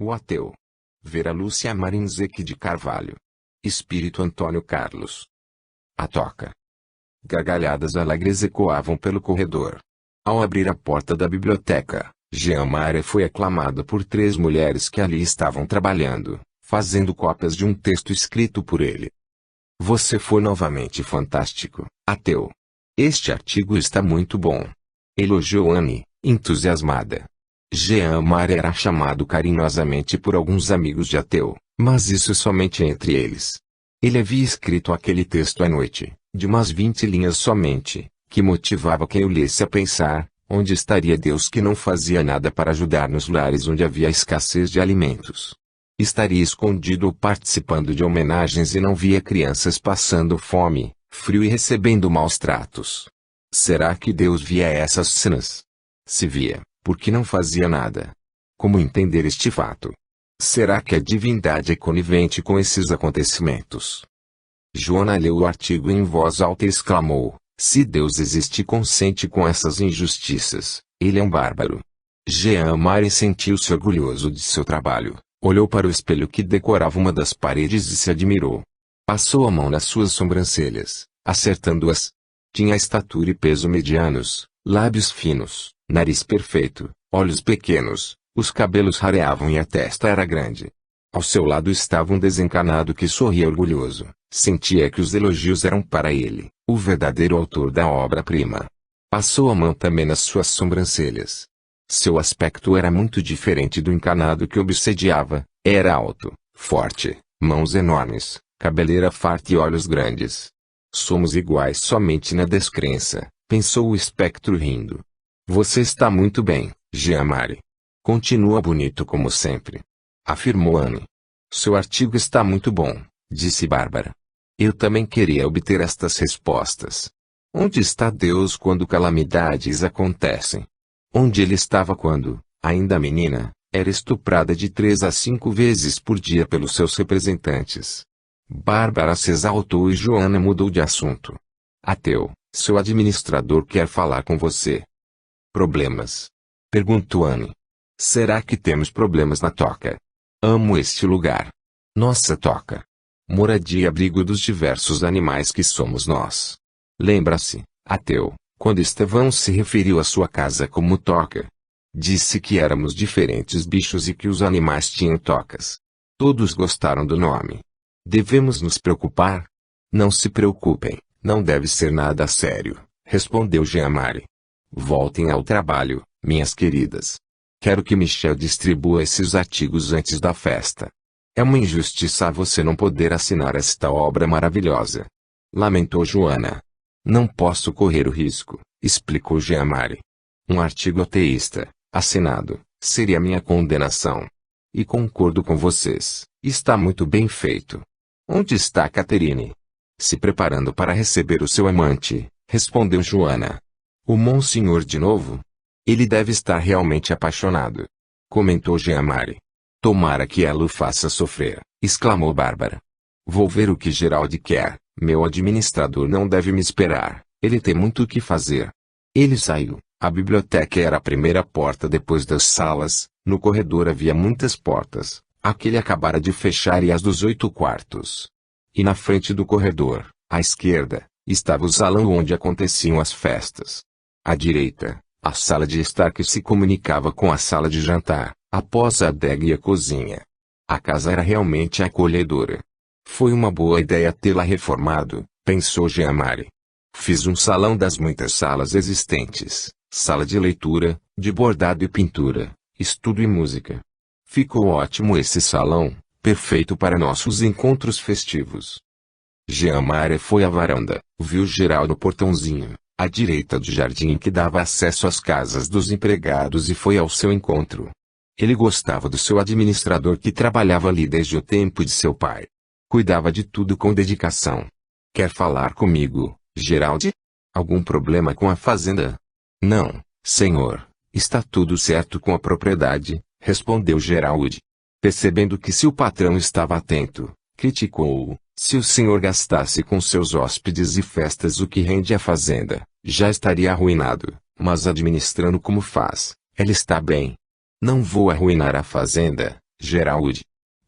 O ateu. Vera Lúcia Marinzec de Carvalho. Espírito Antônio Carlos. A toca. Gargalhadas alegres ecoavam pelo corredor. Ao abrir a porta da biblioteca, Jean Marais foi aclamado por 3 mulheres que ali estavam trabalhando, fazendo cópias de um texto escrito por ele. Você foi novamente fantástico, ateu. Este artigo está muito bom. Elogiou Anne, entusiasmada. Jean Marais era chamado carinhosamente por alguns amigos de ateu, mas isso somente entre eles. Ele havia escrito aquele texto à noite, de umas 20 linhas somente, que motivava quem o lesse a pensar: onde estaria Deus que não fazia nada para ajudar nos lares onde havia escassez de alimentos? Estaria escondido ou participando de homenagens e não via crianças passando fome, frio e recebendo maus tratos? Será que Deus via essas cenas? Se via, por que não fazia nada? Como entender este fato? Será que a divindade é conivente com esses acontecimentos? Joana leu o artigo em voz alta e exclamou: se Deus existe e consente com essas injustiças, ele é um bárbaro. Jean Marais sentiu-se orgulhoso de seu trabalho, olhou para o espelho que decorava uma das paredes e se admirou. Passou a mão nas suas sobrancelhas, acertando-as. Tinha estatura e peso medianos, lábios finos, nariz perfeito, olhos pequenos, os cabelos rareavam e a testa era grande. Ao seu lado estava um desencanado que sorria orgulhoso, sentia que os elogios eram para ele, o verdadeiro autor da obra-prima. Passou a mão também nas suas sobrancelhas. Seu aspecto era muito diferente do encanado que obsediava, era alto, forte, mãos enormes, cabeleira farta e olhos grandes. Somos iguais somente na descrença, pensou o espectro rindo. Você está muito bem, Jean Marais. Continua bonito como sempre, afirmou Anne. Seu artigo está muito bom, disse Bárbara. Eu também queria obter estas respostas. Onde está Deus quando calamidades acontecem? Onde ele estava quando, ainda menina, era estuprada de 3 a 5 vezes por dia pelos seus representantes? Bárbara se exaltou e Joana mudou de assunto. Ateu, seu administrador quer falar com você. Problemas? Perguntou Anne. Será que temos problemas na toca? Amo este lugar. Nossa toca. Moradia e abrigo dos diversos animais que somos nós. Lembra-se, ateu, quando Estevão se referiu à sua casa como toca? Disse que éramos diferentes bichos e que os animais tinham tocas. Todos gostaram do nome. Devemos nos preocupar? Não se preocupem, não deve ser nada sério, respondeu Jean Marais. Voltem ao trabalho, minhas queridas. Quero que Michel distribua esses artigos antes da festa. É uma injustiça você não poder assinar esta obra maravilhosa. Lamentou Joana. Não posso correr o risco, explicou Jean Marais. Um artigo ateísta, assinado, seria minha condenação. E concordo com vocês, está muito bem feito. Onde está Catherine? Se preparando para receber o seu amante, respondeu Joana. O Monsenhor de novo? Ele deve estar realmente apaixonado, comentou Jean Marais. Tomara que ela o faça sofrer, exclamou Bárbara. Vou ver o que Geraldo quer, meu administrador não deve me esperar, ele tem muito o que fazer. Ele saiu, a biblioteca era a primeira porta depois das salas, no corredor havia muitas portas, a que ele acabara de fechar e as dos 8 quartos. E na frente do corredor, à esquerda, estava o salão onde aconteciam as festas. À direita, a sala de estar que se comunicava com a sala de jantar, após a adega e a cozinha. A casa era realmente acolhedora. Foi uma boa ideia tê-la reformado, pensou Jean Marais. Fiz um salão das muitas salas existentes, sala de leitura, de bordado e pintura, estudo e música. Ficou ótimo esse salão, perfeito para nossos encontros festivos. Jean Marais foi à varanda, viu geral no portãozinho, à direita do jardim que dava acesso às casas dos empregados e foi ao seu encontro. Ele gostava do seu administrador que trabalhava ali desde o tempo de seu pai. Cuidava de tudo com dedicação. Quer falar comigo, Geraldo? Algum problema com a fazenda? Não, senhor, está tudo certo com a propriedade, respondeu Geraldo. Percebendo que seu patrão estava atento, criticou-o. Se o senhor gastasse com seus hóspedes e festas o que rende a fazenda, já estaria arruinado, mas administrando como faz, ela está bem. Não vou arruinar a fazenda, Geraldo.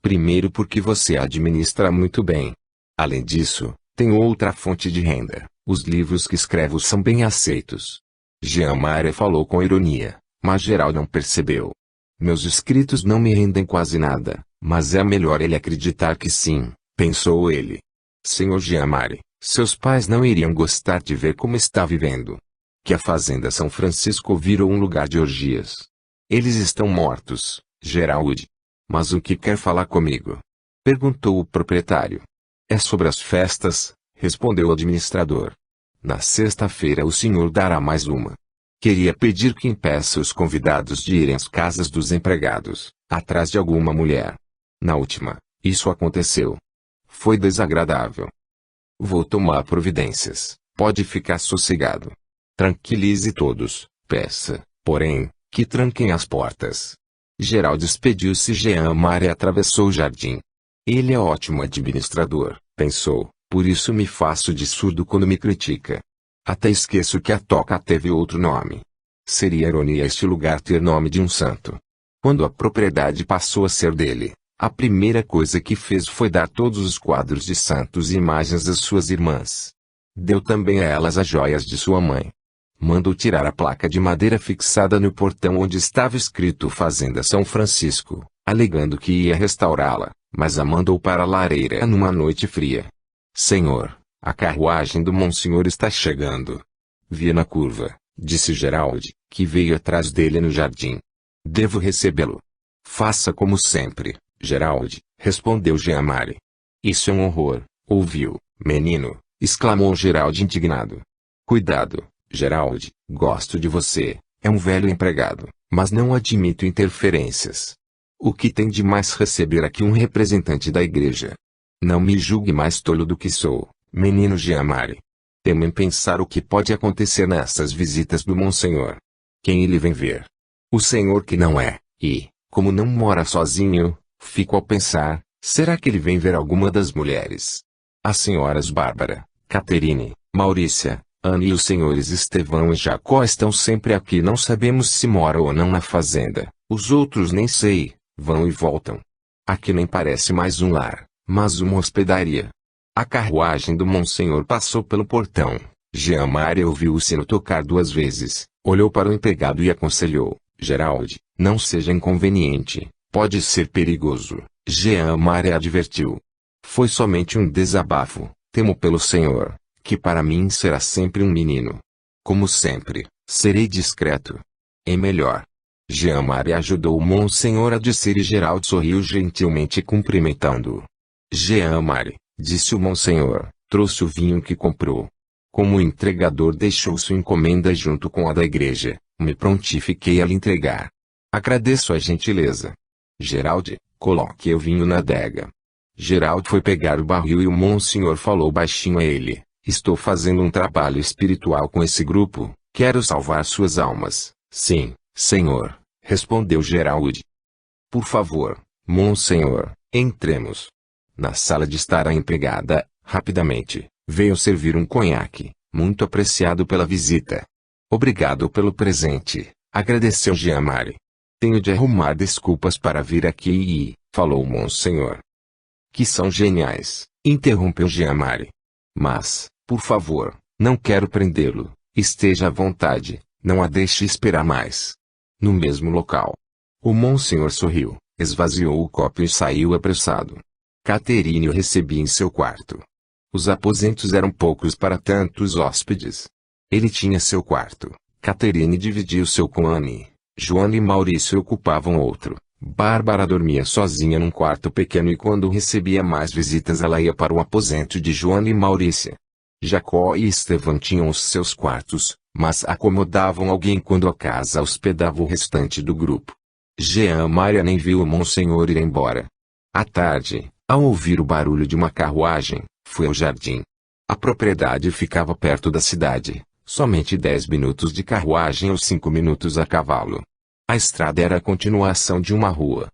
Primeiro porque você administra muito bem. Além disso, tenho outra fonte de renda. Os livros que escrevo são bem aceitos. Jean Maria falou com ironia, mas Geraldo não percebeu. Meus escritos não me rendem quase nada, mas é melhor ele acreditar que sim, pensou ele. Senhor Jean Maria, seus pais não iriam gostar de ver como está vivendo. Que a fazenda São Francisco virou um lugar de orgias. Eles estão mortos, Geraldo. Mas o que quer falar comigo? Perguntou o proprietário. É sobre as festas, respondeu o administrador. Na sexta-feira o senhor dará mais uma. Queria pedir que impeça os convidados de irem às casas dos empregados, atrás de alguma mulher. Na última, isso aconteceu. Foi desagradável. Vou tomar providências, pode ficar sossegado. Tranquilize todos, peça, porém, que tranquem as portas. Geraldo despediu-se. Jean Maria atravessou o jardim. Ele é ótimo administrador, pensou, por isso me faço de surdo quando me critica. Até esqueço que a toca teve outro nome. Seria ironia este lugar ter nome de um santo. Quando a propriedade passou a ser dele, a primeira coisa que fez foi dar todos os quadros de santos e imagens às suas irmãs. Deu também a elas as joias de sua mãe. Mandou tirar a placa de madeira fixada no portão onde estava escrito Fazenda São Francisco, alegando que ia restaurá-la, mas a mandou para a lareira numa noite fria. Senhor, a carruagem do Monsenhor está chegando. Vi na curva, disse Geraldo, que veio atrás dele no jardim. Devo recebê-lo. Faça como sempre, Geraldo, respondeu Jean Maria. Isso é um horror, ouviu, menino, exclamou Geraldo indignado. Cuidado, Geraldo, gosto de você, é um velho empregado, mas não admito interferências. O que tem de mais receber aqui um representante da igreja? Não me julgue mais tolo do que sou, menino Jean Maria. Temo em pensar o que pode acontecer nessas visitas do Monsenhor. Quem ele vem ver? O senhor que não é, e, como não mora sozinho, fico a pensar, será que ele vem ver alguma das mulheres? As senhoras Bárbara, Caterine, Maurícia, Ana e os senhores Estevão e Jacó estão sempre aqui. Não sabemos se mora ou não na fazenda. Os outros nem sei, vão e voltam. Aqui nem parece mais um lar, mas uma hospedaria. A carruagem do Monsenhor passou pelo portão. Jean Maria ouviu o sino tocar 2 vezes, olhou para o empregado e aconselhou, Geraldo, não seja inconveniente, pode ser perigoso. Jean Maria advertiu. Foi somente um desabafo, temo pelo senhor, que para mim será sempre um menino. Como sempre, serei discreto. É melhor. Jean Maria ajudou o Monsenhor a descer e Geraldo sorriu gentilmente cumprimentando-o. Jean Maria, disse o Monsenhor, trouxe o vinho que comprou. Como o entregador deixou sua encomenda junto com a da igreja, me prontifiquei a lhe entregar. Agradeço a gentileza. Geraldo, coloque o vinho na adega. Geraldo foi pegar o barril e o Monsenhor falou baixinho a ele. Estou fazendo um trabalho espiritual com esse grupo, quero salvar suas almas. Sim, senhor, respondeu Geraldo. Por favor, Monsenhor, entremos. Na sala de estar a empregada, rapidamente, veio servir um conhaque, muito apreciado pela visita. Obrigado pelo presente, agradeceu Jean Maria. Tenho de arrumar desculpas para vir aqui e, falou o Monsenhor. Que são geniais, interrompeu Jean Maria. Mas, por favor, não quero prendê-lo, esteja à vontade, não a deixe esperar mais. No mesmo local. O Monsenhor sorriu, esvaziou o copo e saiu apressado. Caterine o recebia em seu quarto. Os aposentos eram poucos para tantos hóspedes. Ele tinha seu quarto, Caterine dividia o seu com Anne, Joana e Maurício ocupavam outro. Bárbara dormia sozinha num quarto pequeno e quando recebia mais visitas ela ia para o aposento de Joana e Maurícia. Jacó e Estevão tinham os seus quartos, mas acomodavam alguém quando a casa hospedava o restante do grupo. Jean Maria nem viu o Monsenhor ir embora. À tarde, ao ouvir o barulho de uma carruagem, foi ao jardim. A propriedade ficava perto da cidade, somente 10 minutos de carruagem ou 5 minutos a cavalo. A estrada era a continuação de uma rua.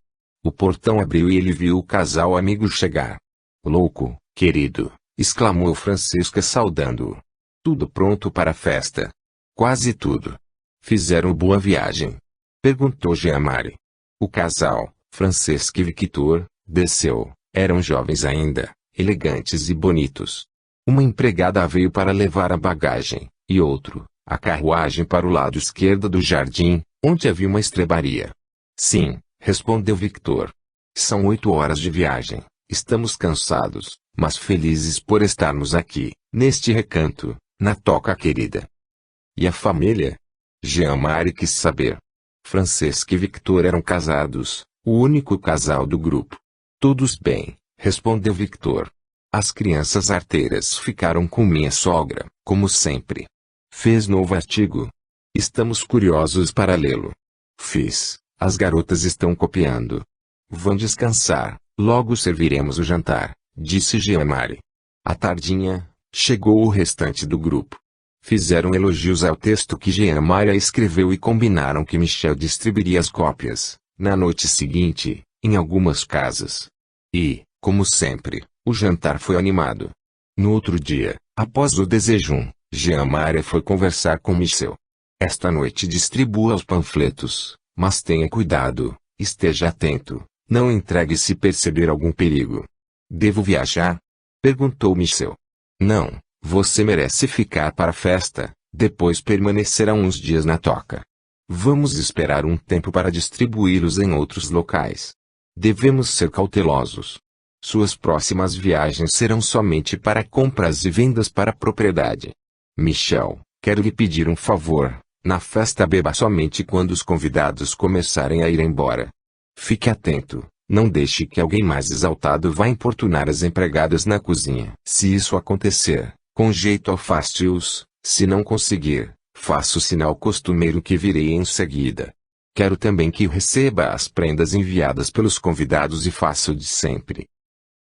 O portão abriu e ele viu o casal amigo chegar. Louco, querido, exclamou Francisca saudando-o. Tudo pronto para a festa? Quase tudo. Fizeram boa viagem? Perguntou Jean Maria. O casal, Francesca e Victor, desceu. Eram jovens ainda, elegantes e bonitos. Uma empregada veio para levar a bagagem, e outro, a carruagem para o lado esquerdo do jardim, onde havia uma estrebaria. Sim, respondeu Victor. São 8 horas de viagem. Estamos cansados, mas felizes por estarmos aqui, neste recanto, na toca querida. E a família? Jean-Marie quis saber. Francesca e Victor eram casados, o único casal do grupo. Todos bem, respondeu Victor. As crianças arteiras ficaram com minha sogra, como sempre. Fez novo artigo? Estamos curiosos para lê-lo. Fiz. As garotas estão copiando. Vão descansar, logo serviremos o jantar, disse Jean-Marie. À tardinha, chegou o restante do grupo. Fizeram elogios ao texto que Jean-Marie escreveu e combinaram que Michel distribuiria as cópias, na noite seguinte, em algumas casas. E, como sempre, o jantar foi animado. No outro dia, após o desejum, Jean-Marie foi conversar com Michel. Esta noite distribua os panfletos, mas tenha cuidado, esteja atento, não entregue se perceber algum perigo. Devo viajar? Perguntou Michel. Não, você merece ficar para a festa, depois permanecerá uns dias na toca. Vamos esperar um tempo para distribuí-los em outros locais. Devemos ser cautelosos. Suas próximas viagens serão somente para compras e vendas para a propriedade. Michel, quero lhe pedir um favor. Na festa beba somente quando os convidados começarem a ir embora. Fique atento, não deixe que alguém mais exaltado vá importunar as empregadas na cozinha. Se isso acontecer, com jeito afaste-os, se não conseguir, faça o sinal costumeiro que virei em seguida. Quero também que receba as prendas enviadas pelos convidados e faça o de sempre.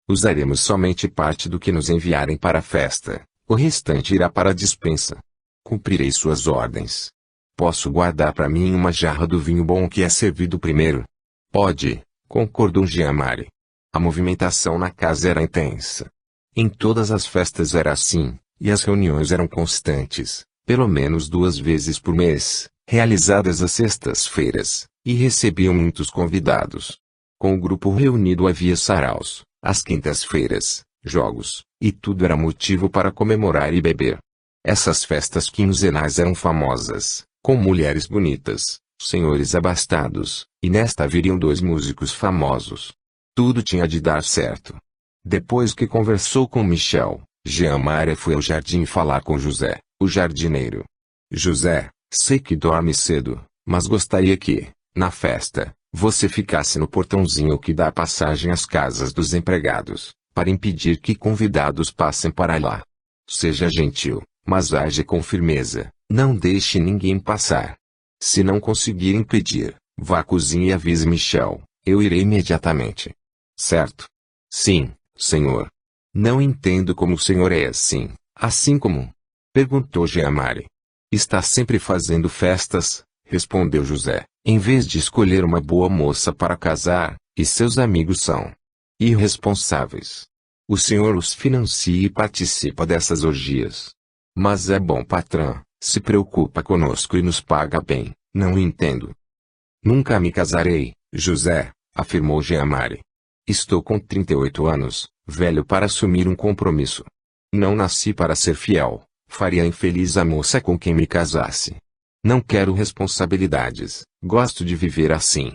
Usaremos somente parte do que nos enviarem para a festa, o restante irá para a despensa. Cumprirei suas ordens. Posso guardar para mim uma jarra do vinho bom que é servido primeiro? Pode, concordou Jean-Marie. A movimentação na casa era intensa. Em todas as festas era assim, e as reuniões eram constantes, pelo menos 2 vezes por mês, realizadas às sextas-feiras, e recebiam muitos convidados. Com o grupo reunido havia saraus, às quintas-feiras, jogos, e tudo era motivo para comemorar e beber. Essas festas quinzenais eram famosas, com mulheres bonitas, senhores abastados, e nesta viriam 2 músicos famosos. Tudo tinha de dar certo. Depois que conversou com Michel, Jean-Marie foi ao jardim falar com José, o jardineiro. José, sei que dorme cedo, mas gostaria que, na festa, você ficasse no portãozinho que dá passagem às casas dos empregados, para impedir que convidados passem para lá. Seja gentil, mas age com firmeza, não deixe ninguém passar. Se não conseguir impedir, vá à cozinha e avise Michel, eu irei imediatamente. Certo? Sim, senhor. Não entendo como o senhor é assim como? Perguntou Jean-Marie. Está sempre fazendo festas, respondeu José, em vez de escolher uma boa moça para casar, e seus amigos são irresponsáveis. O senhor os financia e participa dessas orgias. Mas é bom patrão, se preocupa conosco e nos paga bem, não entendo. Nunca me casarei, José, afirmou Jean-Marie. Estou com 38 anos, velho para assumir um compromisso. Não nasci para ser fiel, faria infeliz a moça com quem me casasse. Não quero responsabilidades, gosto de viver assim.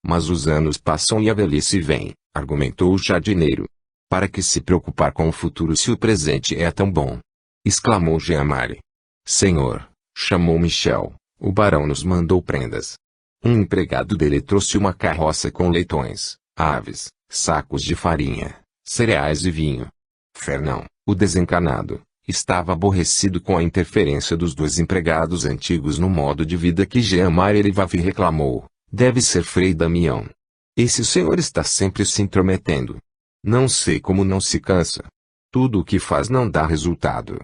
Mas os anos passam e a velhice vem, argumentou o jardineiro. Para que se preocupar com o futuro se o presente é tão bom? Exclamou Jean-Marie. Senhor, chamou Michel, o barão nos mandou prendas. Um empregado dele trouxe uma carroça com leitões, aves, sacos de farinha, cereais e vinho. Fernão, o desencanado, estava aborrecido com a interferência dos 2 empregados antigos no modo de vida que Jean-Marie Elivave reclamou. Deve ser Frei Damião. Esse senhor está sempre se intrometendo. Não sei como não se cansa. Tudo o que faz não dá resultado.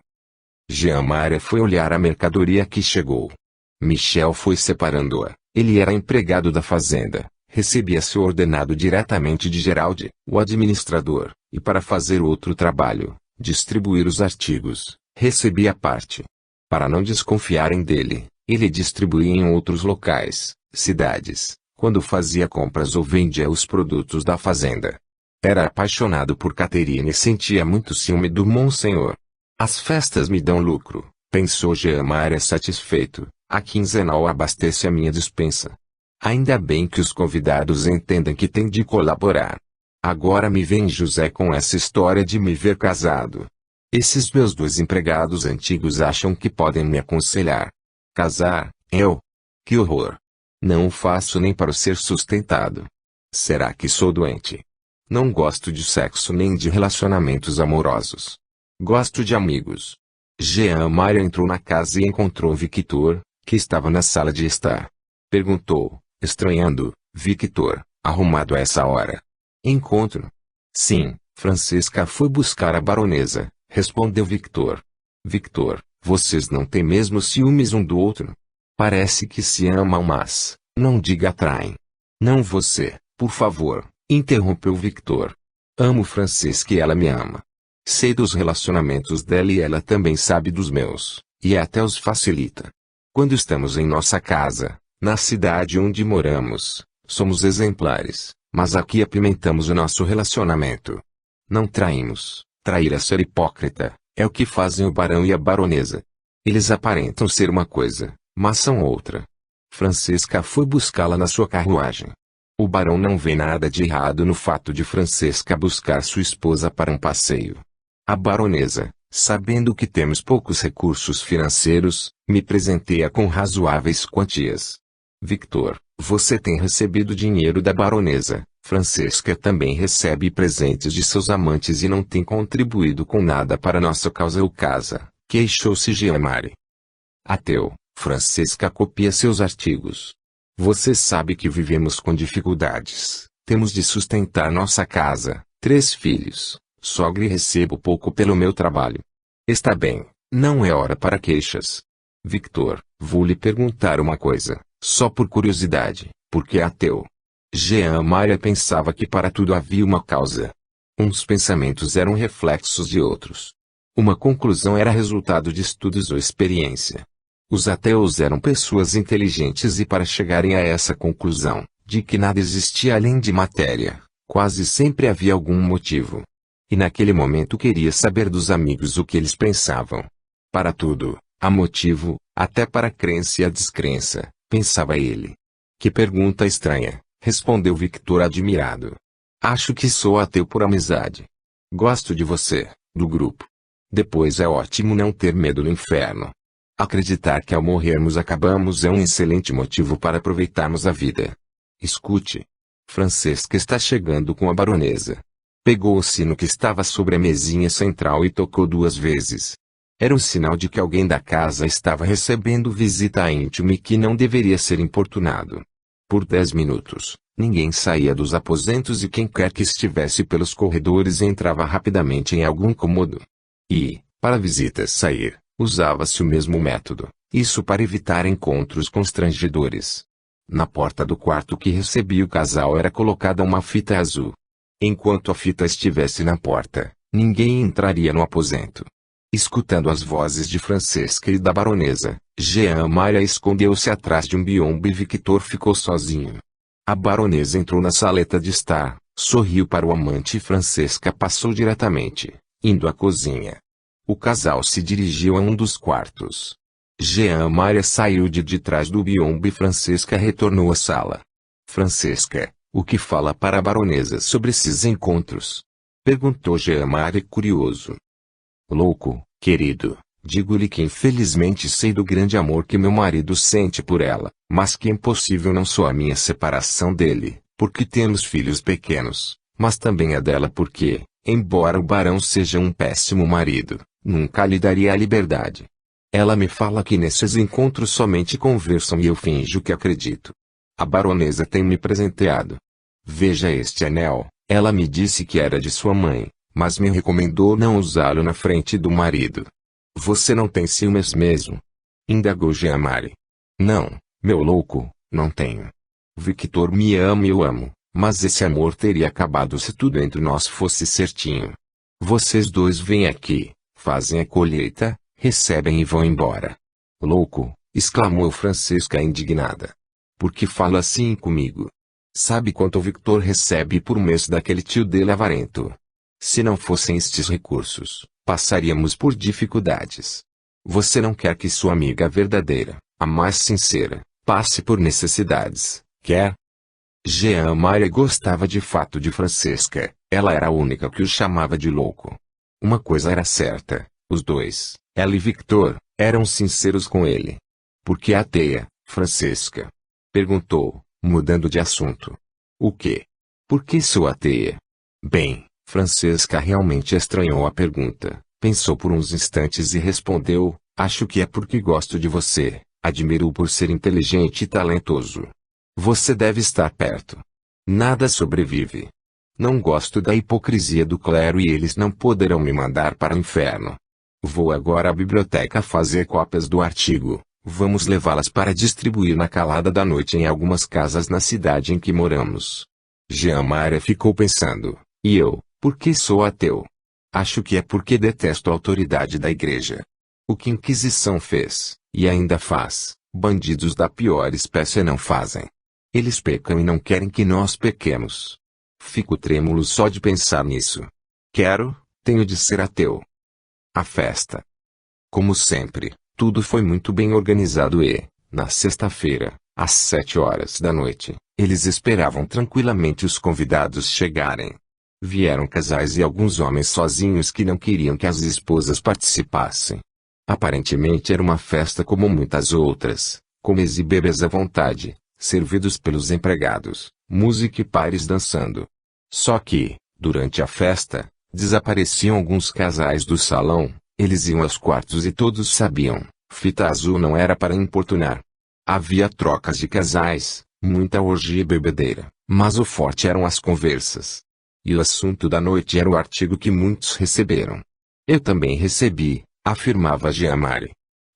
Jean-Marie foi olhar a mercadoria que chegou. Michel foi separando-a. Ele era empregado da fazenda, recebia seu ordenado diretamente de Geraldi, o administrador, e para fazer outro trabalho, distribuir os artigos, recebia parte. Para não desconfiarem dele, ele distribuía em outros locais, cidades, quando fazia compras ou vendia os produtos da fazenda. Era apaixonado por Catherine e sentia muito ciúme do Monsenhor. As festas me dão lucro, pensou Jean Maria satisfeito. A quinzenal abastece a minha despensa. Ainda bem que os convidados entendem que têm de colaborar. Agora me vem José com essa história de me ver casado. Esses meus 2 empregados antigos acham que podem me aconselhar. Casar, eu? Que horror! Não o faço nem para ser sustentado. Será que sou doente? Não gosto de sexo nem de relacionamentos amorosos. Gosto de amigos. Jean Maria entrou na casa e encontrou Victor, que estava na sala de estar. Perguntou, estranhando, Victor, arrumado a essa hora? Encontro? Sim, Francesca foi buscar a baronesa, respondeu Victor. Victor, vocês não têm mesmo ciúmes um do outro? Parece que se amam, mas, não diga atraem. Não você, por favor, interrompeu Victor. Amo Francesca e ela me ama. Sei dos relacionamentos dela e ela também sabe dos meus, e até os facilita. Quando estamos em nossa casa, na cidade onde moramos, somos exemplares, mas aqui apimentamos o nosso relacionamento. Não traímos, trair é ser hipócrita, é o que fazem o barão e a baronesa. Eles aparentam ser uma coisa, mas são outra. Francesca foi buscá-la na sua carruagem. O barão não vê nada de errado no fato de Francesca buscar sua esposa para um passeio. A baronesa, sabendo que temos poucos recursos financeiros, me presenteia com razoáveis quantias. Victor, você tem recebido dinheiro da baronesa. Francesca também recebe presentes de seus amantes e não tem contribuído com nada para nossa causa ou casa, queixou-se Jean Maria. Ateu, Francesca copia seus artigos. Você sabe que vivemos com dificuldades, temos de sustentar nossa casa, 3 filhos, sogra e recebo pouco pelo meu trabalho. Está bem, não é hora para queixas. Victor, vou lhe perguntar uma coisa, só por curiosidade, por que é ateu? Jean Maria pensava que para tudo havia uma causa. Uns pensamentos eram reflexos de outros. Uma conclusão era resultado de estudos ou experiência. Os ateus eram pessoas inteligentes e para chegarem a essa conclusão, de que nada existia além de matéria, quase sempre havia algum motivo. E naquele momento queria saber dos amigos o que eles pensavam. Para tudo, há motivo, até para a crença e a descrença, pensava ele. Que pergunta estranha, respondeu Victor admirado. Acho que sou ateu por amizade. Gosto de você, do grupo. Depois é ótimo não ter medo do inferno. Acreditar que ao morrermos acabamos é um excelente motivo para aproveitarmos a vida. Escute. Francesca está chegando com a baronesa. Pegou o sino que estava sobre a mesinha central e tocou 2 vezes. Era um sinal de que alguém da casa estava recebendo visita íntima e que não deveria ser importunado. Por 10 minutos, ninguém saía dos aposentos e quem quer que estivesse pelos corredores entrava rapidamente em algum cômodo. E, para a visita sair, usava-se o mesmo método, isso para evitar encontros constrangedores. Na porta do quarto que recebia o casal era colocada uma fita azul. Enquanto a fita estivesse na porta, ninguém entraria no aposento. Escutando as vozes de Francesca e da baronesa, Jean Maria escondeu-se atrás de um biombo e Victor ficou sozinho. A baronesa entrou na saleta de estar, sorriu para o amante e Francesca passou diretamente, indo à cozinha. O casal se dirigiu a um dos quartos. Jean Maria saiu de trás do biombo e Francesca retornou à sala. Francesca, o que fala para a baronesa sobre esses encontros? Perguntou Jean Maria curioso. Louco, querido, digo-lhe que infelizmente sei do grande amor que meu marido sente por ela, mas que é impossível não só a minha separação dele, porque temos filhos pequenos, mas também a dela porque, embora o barão seja um péssimo marido, nunca lhe daria a liberdade. Ela me fala que nesses encontros somente conversam e eu finjo que acredito. A baronesa tem me presenteado. Veja este anel, ela me disse que era de sua mãe, mas me recomendou não usá-lo na frente do marido. Você não tem ciúmes mesmo? Indagou Jean Maria. Não, meu louco, não tenho. Victor me ama e eu amo, mas esse amor teria acabado se tudo entre nós fosse certinho. Vocês 2 vêm aqui, fazem a colheita, recebem e vão embora. Louco, exclamou Francesca indignada. Por que fala assim comigo? Sabe quanto o Victor recebe por mês daquele tio dele avarento? Se não fossem estes recursos, passaríamos por dificuldades. Você não quer que sua amiga verdadeira, a mais sincera, passe por necessidades, quer? Jean Maria gostava de fato de Francesca, ela era a única que o chamava de louco. Uma coisa era certa, os dois, ela e Victor, eram sinceros com ele. Por que ateia, Francesca? Perguntou, mudando de assunto. O quê? Por que sou ateia? Bem, Francesca realmente estranhou a pergunta, pensou por uns instantes e respondeu, acho que é porque gosto de você, admiro-o por ser inteligente e talentoso. Você deve estar perto. Nada sobrevive. Não gosto da hipocrisia do clero e eles não poderão me mandar para o inferno. Vou agora à biblioteca fazer cópias do artigo. Vamos levá-las para distribuir na calada da noite em algumas casas na cidade em que moramos. Jean Maria ficou pensando. E eu, por que sou ateu? Acho que é porque detesto a autoridade da igreja. O que a Inquisição fez, e ainda faz, bandidos da pior espécie não fazem. Eles pecam e não querem que nós pequemos. Fico trêmulo só de pensar nisso. Tenho de ser ateu. A festa. Como sempre, tudo foi muito bem organizado e, na sexta-feira, às 7 horas da noite, eles esperavam tranquilamente os convidados chegarem. Vieram casais e alguns homens sozinhos que não queriam que as esposas participassem. Aparentemente era uma festa como muitas outras, comes e bebes à vontade, servidos pelos empregados, música e pares dançando. Só que, durante a festa, desapareciam alguns casais do salão, eles iam aos quartos e todos sabiam, fita azul não era para importunar. Havia trocas de casais, muita orgia e bebedeira, mas o forte eram as conversas. E o assunto da noite era o artigo que muitos receberam. Eu também recebi, afirmava Jean Maria.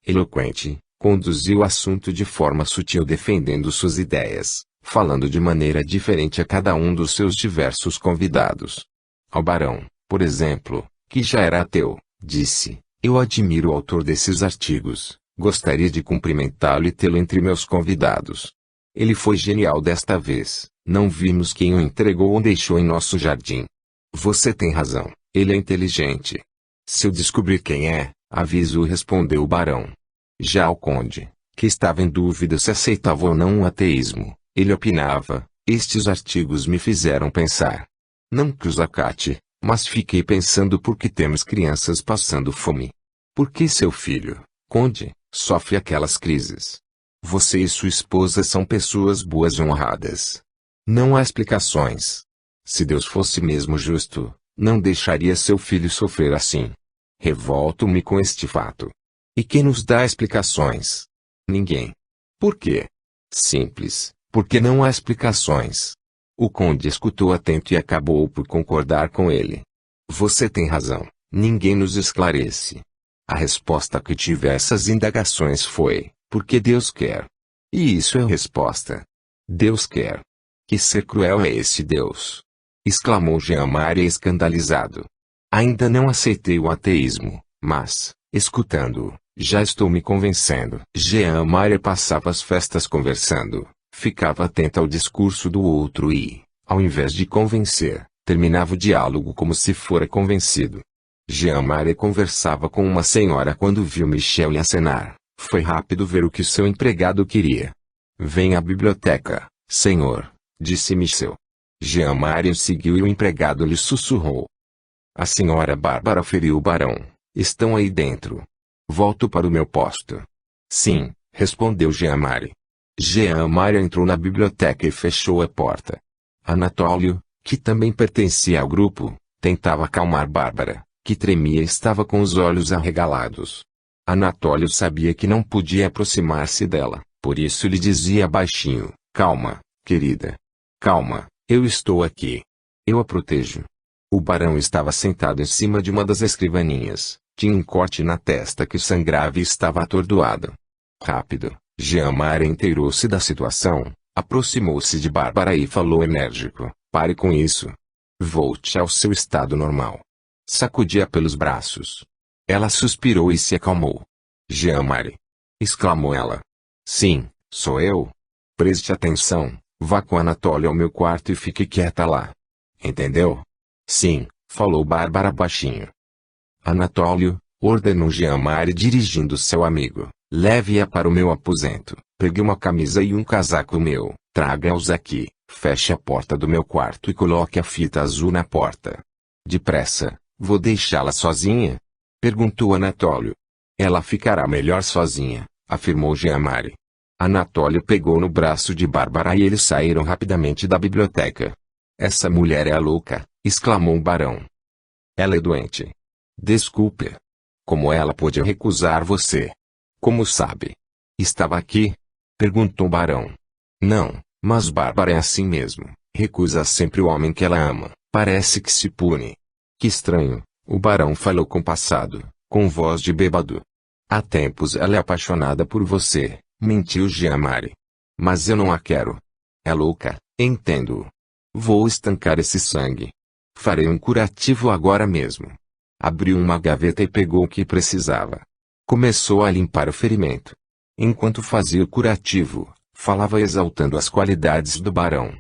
Eloquente, conduziu o assunto de forma sutil defendendo suas ideias, falando de maneira diferente a cada um dos seus diversos convidados. Ao barão, por exemplo, que já era ateu, disse, eu admiro o autor desses artigos, gostaria de cumprimentá-lo e tê-lo entre meus convidados. Ele foi genial desta vez, não vimos quem o entregou ou deixou em nosso jardim. Você tem razão, ele é inteligente. Se eu descobrir quem é, aviso-o, respondeu o barão. Já o conde, que estava em dúvida se aceitava ou não o ateísmo, ele opinava, estes artigos me fizeram pensar. Não que os acate, mas fiquei pensando por que temos crianças passando fome. Por que seu filho, conde, sofre aquelas crises? Você e sua esposa são pessoas boas e honradas. Não há explicações. Se Deus fosse mesmo justo, não deixaria seu filho sofrer assim. Revolto-me com este fato. E quem nos dá explicações? Ninguém. Por quê? Simples, porque não há explicações. O conde escutou atento e acabou por concordar com ele. Você tem razão, ninguém nos esclarece. A resposta que tive a essas indagações foi, porque Deus quer. E isso é a resposta. Deus quer. Que ser cruel é esse Deus? Exclamou Jean Maria escandalizado. Ainda não aceitei o ateísmo, mas, escutando-o, já estou me convencendo. Jean Maria passava as festas conversando, ficava atento ao discurso do outro e, ao invés de convencer, terminava o diálogo como se fora convencido. Jean Maria conversava com uma senhora quando viu Michel lhe acenar. Foi rápido ver o que seu empregado queria. Venha à biblioteca, senhor, disse Michel. Jean Maria seguiu e o empregado lhe sussurrou. A senhora Bárbara feriu o barão. Estão aí dentro. Volto para o meu posto. Sim, respondeu Jean Maria. Jean Maria entrou na biblioteca e fechou a porta. Anatólio, que também pertencia ao grupo, tentava acalmar Bárbara, que tremia e estava com os olhos arregalados. Anatólio sabia que não podia aproximar-se dela, por isso lhe dizia baixinho, calma, querida. Calma, eu estou aqui. Eu a protejo. O barão estava sentado em cima de uma das escrivaninhas, tinha um corte na testa que sangrava e estava atordoado. Rápido, Jean Maria inteirou-se da situação, aproximou-se de Bárbara e falou enérgico, pare com isso. Volte ao seu estado normal. Sacudia pelos braços. Ela suspirou e se acalmou. Jean Maria, exclamou ela. Sim, sou eu. Preste atenção, vá com Anatoly ao meu quarto e fique quieta lá. Entendeu? Sim, falou Bárbara baixinho. Anatólio, ordenou Jean-Marie dirigindo seu amigo, leve-a para o meu aposento, pegue uma camisa e um casaco meu, traga-os aqui, feche a porta do meu quarto e coloque a fita azul na porta. Depressa, vou deixá-la sozinha? Perguntou Anatólio. Ela ficará melhor sozinha, afirmou Jean-Marie. Anatólio pegou no braço de Bárbara e eles saíram rapidamente da biblioteca. Essa mulher é a louca, exclamou o barão. Ela é doente. Desculpe. Como ela pôde recusar você? Como sabe? Estava aqui? Perguntou o barão. Não, mas Bárbara é assim mesmo, recusa sempre o homem que ela ama, parece que se pune. Que estranho, o barão falou compassado, com voz de bêbado. Há tempos ela é apaixonada por você, mentiu Jean-Marie. Mas eu não a quero. É louca, entendo. Vou estancar esse sangue. Farei um curativo agora mesmo. Abriu uma gaveta e pegou o que precisava. Começou a limpar o ferimento. Enquanto fazia o curativo, falava exaltando as qualidades do barão.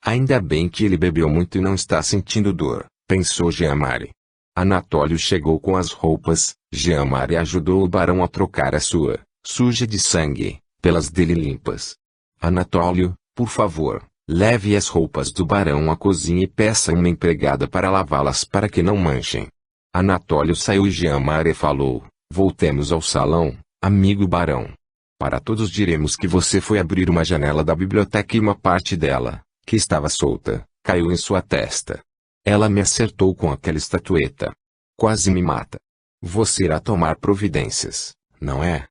Ainda bem que ele bebeu muito e não está sentindo dor, pensou Jean-Marie. Anatólio chegou com as roupas, Jean-Marie ajudou o barão a trocar a sua, suja de sangue, pelas dele limpas. Anatólio, por favor, leve as roupas do barão à cozinha e peça uma empregada para lavá-las para que não manchem. Anatólio saiu e Jean-Marie falou, voltemos ao salão, amigo barão. Para todos diremos que você foi abrir uma janela da biblioteca e uma parte dela, que estava solta, caiu em sua testa. Ela me acertou com aquela estatueta. Quase me mata. Você irá tomar providências, não é?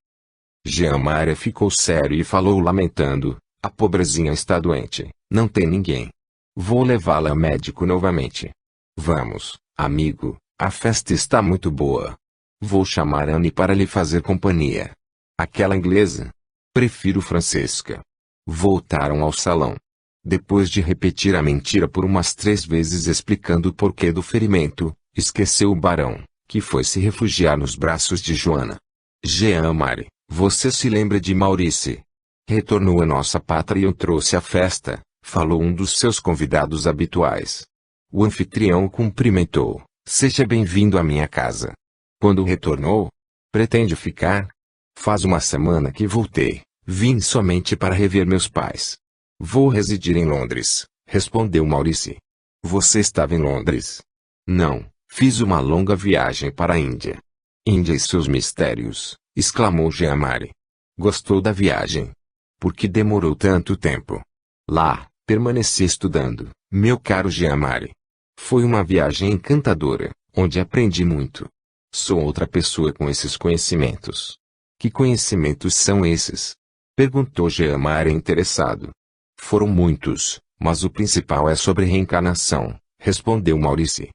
Jean-Marie ficou sério e falou lamentando, a pobrezinha está doente, não tem ninguém. Vou levá-la ao médico novamente. Vamos, amigo, a festa está muito boa. Vou chamar Anne para lhe fazer companhia. Aquela inglesa? Prefiro Francesca. Voltaram ao salão. Depois de repetir a mentira por umas 3 vezes explicando o porquê do ferimento, esqueceu o barão, que foi se refugiar nos braços de Joana. Jean-Marie, você se lembra de Maurice? Retornou à nossa pátria e eu trouxe a festa, falou um dos seus convidados habituais. O anfitrião o cumprimentou, seja bem-vindo à minha casa. Quando retornou? Pretende ficar? Faz uma semana que voltei, vim somente para rever meus pais. Vou residir em Londres, respondeu Maurice. Você estava em Londres? Não, fiz uma longa viagem para a Índia. Índia e seus mistérios, exclamou Jean-Marie. Gostou da viagem? Por que demorou tanto tempo? Lá, permaneci estudando, meu caro Jean-Marie. Foi uma viagem encantadora, onde aprendi muito. Sou outra pessoa com esses conhecimentos. Que conhecimentos são esses? Perguntou Jean-Marie interessado. Foram muitos, mas o principal é sobre reencarnação, respondeu Maurice.